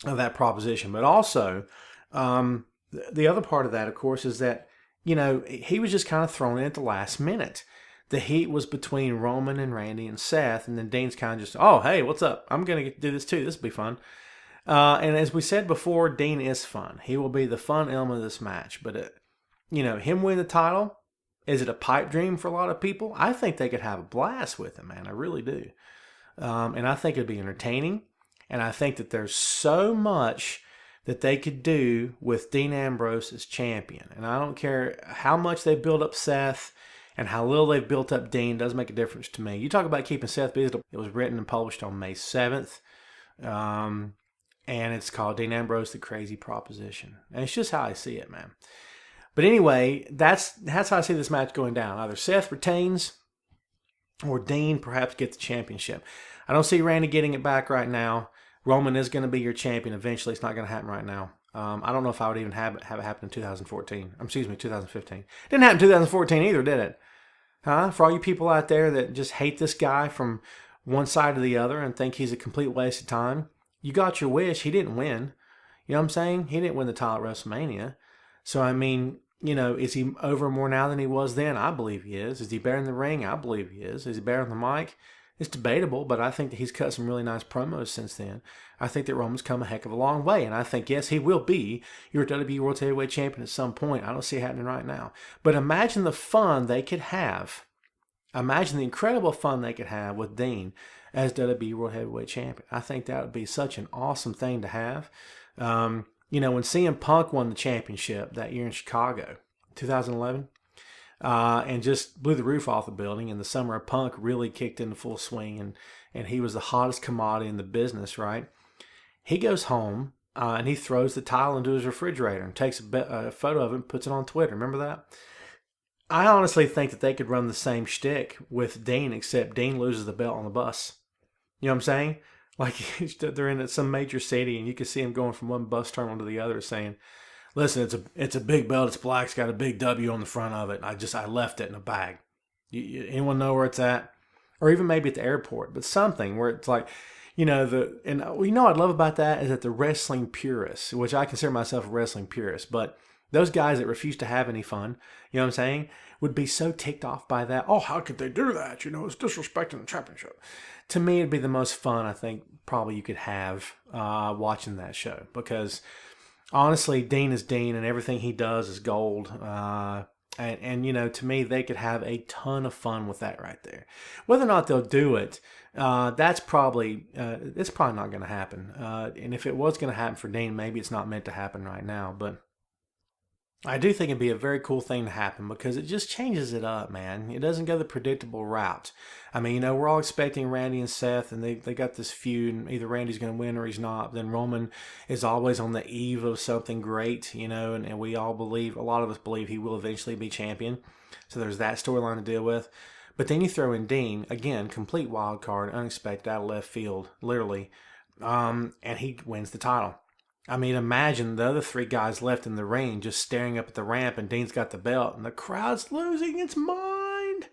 of that proposition. But also, the other part of that, of course, is that he was just kind of thrown in at the last minute. The heat was between Roman and Randy and Seth, and then Dean's kind of just, oh, hey, what's up? I'm going to do this too. This will be fun. And as we said before, Dean is fun. He will be the fun element of this match. But, him winning the title, is it a pipe dream for a lot of people? I think they could have a blast with him, man. I really do. And I think it'd be entertaining. And I think that there's so much that they could do with Dean Ambrose as champion. And I don't care how much they build up Seth and how little they've built up Dean. Doesn't make a difference to me. You talk about keeping Seth busy. It was written and published on May 7th. And it's called Dean Ambrose, The Crazy Proposition. And it's just how I see it, man. But anyway, that's how I see this match going down. Either Seth retains or Dean perhaps gets the championship. I don't see Randy getting it back right now. Roman is going to be your champion eventually. It's not going to happen right now. I don't know if I would even have it happen in 2014. Excuse me, 2015. Didn't happen in 2014 either, did it? Huh? For all you people out there that just hate this guy from one side to the other and think he's a complete waste of time, you got your wish. He didn't win. You know what I'm saying? He didn't win the title at WrestleMania. So, I mean, is he over more now than he was then? I believe he is. Is he better in the ring? I believe he is. Is he better on the mic? It's debatable, but I think that he's cut some really nice promos since then. I think that Roman's come a heck of a long way, and I think, yes, he will be your WWE World Heavyweight Champion at some point. I don't see it happening right now. But imagine the fun they could have. Imagine the incredible fun they could have with Dean as WWE World Heavyweight Champion. I think that would be such an awesome thing to have. When CM Punk won the championship that year in Chicago, 2011, and just blew the roof off the building, and the summer of Punk really kicked into full swing, and he was the hottest commodity in the business, right? He goes home, and he throws the title into his refrigerator and takes a photo of it and puts it on Twitter. Remember that? I honestly think that they could run the same shtick with Dean, except Dean loses the belt on the bus. You know what I'm saying? Like, they're in some major city, and you can see him going from one bus terminal to the other saying, listen, it's a big belt. It's black. It's got a big W on the front of it. I left it in a bag. Anyone know where it's at? Or even maybe at the airport, but something where it's like, what I'd love about that is that the wrestling purists, which I consider myself a wrestling purist, but those guys that refuse to have any fun, you know what I'm saying, would be so ticked off by that. Oh, how could they do that? It's disrespecting the championship. To me, it'd be the most fun, I think, probably you could have watching that show, because honestly, Dean is Dean, and everything he does is gold. To me, they could have a ton of fun with that right there. Whether or not they'll do it, it's probably not going to happen. And if it was going to happen for Dean, maybe it's not meant to happen right now. But I do think it'd be a very cool thing to happen, because it just changes it up, man. It doesn't go the predictable route. I mean, we're all expecting Randy and Seth, and they got this feud, and either Randy's going to win or he's not. Then Roman is always on the eve of something great, and we all believe, a lot of us believe he will eventually be champion. So there's that storyline to deal with. But then you throw in Dean, again, complete wild card, unexpected, out of left field, literally, and he wins the title. I mean, imagine the other three guys left in the ring just staring up at the ramp, and Dean's got the belt, and the crowd's losing its mind.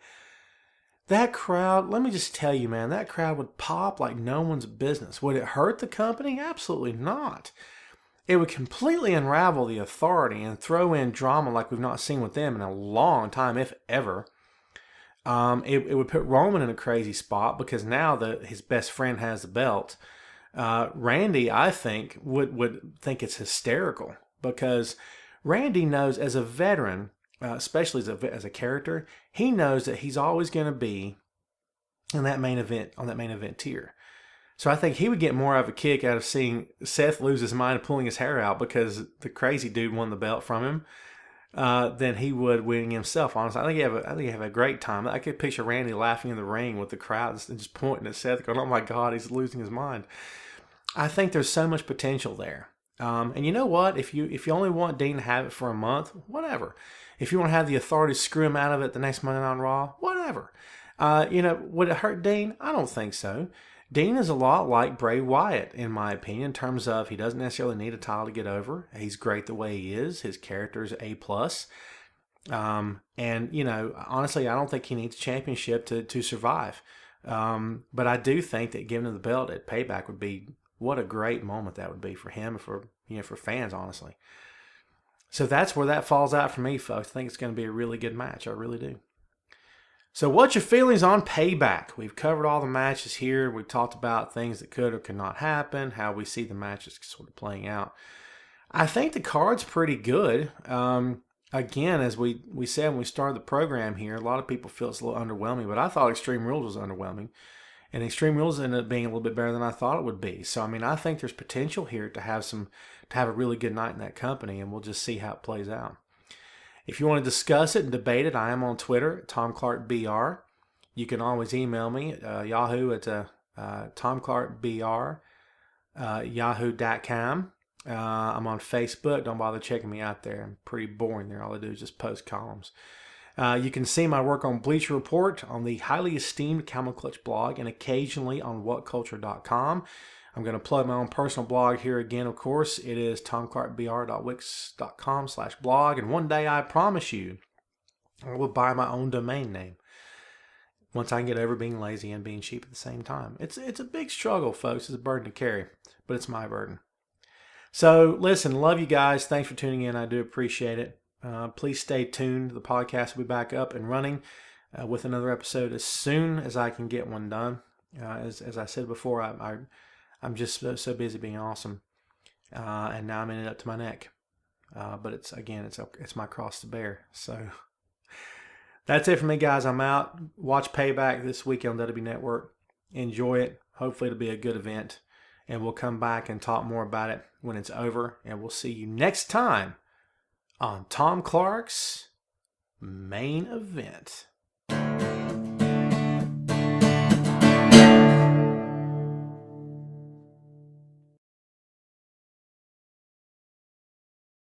That crowd, let me just tell you, man, that crowd would pop like no one's business. Would it hurt the company? Absolutely not. It would completely unravel the authority and throw in drama like we've not seen with them in a long time, if ever. It would put Roman in a crazy spot, because now his best friend has the belt. Randy, I think, would think it's hysterical, because Randy knows, as a veteran, especially as a character, he knows that he's always going to be in that main event, on that main event tier. So I think he would get more of a kick out of seeing Seth lose his mind and pulling his hair out because the crazy dude won the belt from him, than he would winning himself. Honestly, I think you have a great time. I could picture Randy laughing in the ring with the crowd and just pointing at Seth, going, "Oh my God, he's losing his mind." I think there's so much potential there. And you know what? If you only want Dean to have it for a month, whatever. If you want to have the authority screw him out of it the next Monday Night Raw, whatever. Would it hurt Dean? I don't think so. Dean is a lot like Bray Wyatt, in my opinion, in terms of he doesn't necessarily need a title to get over. He's great the way he is. His character's A+. And, honestly, I don't think he needs a championship to survive. But I do think that giving him the belt at Payback would be, what a great moment that would be for him and for fans, honestly. So that's where that falls out for me, folks. I think it's going to be a really good match. I really do. So what's your feelings on Payback? We've covered all the matches here. We've talked about things that could or could not happen, how we see the matches sort of playing out. I think the card's pretty good. Again, as we said when we started the program here, a lot of people feel it's a little underwhelming, but I thought Extreme Rules was underwhelming. And Extreme Rules ended up being a little bit better than I thought it would be. So, I think there's potential here to have a really good night in that company, and we'll just see how it plays out. If you want to discuss it and debate it, I am on Twitter at TomClarkBR. You can always email me at Yahoo at TomClarkBR, yahoo.com. I'm on Facebook. Don't bother checking me out there. I'm pretty boring there. All I do is just post columns. You can see my work on Bleacher Report, on the highly esteemed Camel Clutch blog, and occasionally on WhatCulture.com. I'm going to plug my own personal blog here again, of course. It is tomclarkbr.wix.com/blog. And one day, I promise you, I will buy my own domain name once I can get over being lazy and being cheap at the same time. It's a big struggle, folks. It's a burden to carry, but it's my burden. So, listen, love you guys. Thanks for tuning in. I do appreciate it. Please stay tuned. The podcast will be back up and running with another episode as soon as I can get one done. As I said before, I'm just so busy being awesome, and now I'm in it up to my neck. But it's my cross to bear. So that's it for me, guys. I'm out. Watch Payback this weekend on WWE Network. Enjoy it. Hopefully it'll be a good event, and we'll come back and talk more about it when it's over. And we'll see you next time on Tom Clark's Main Event.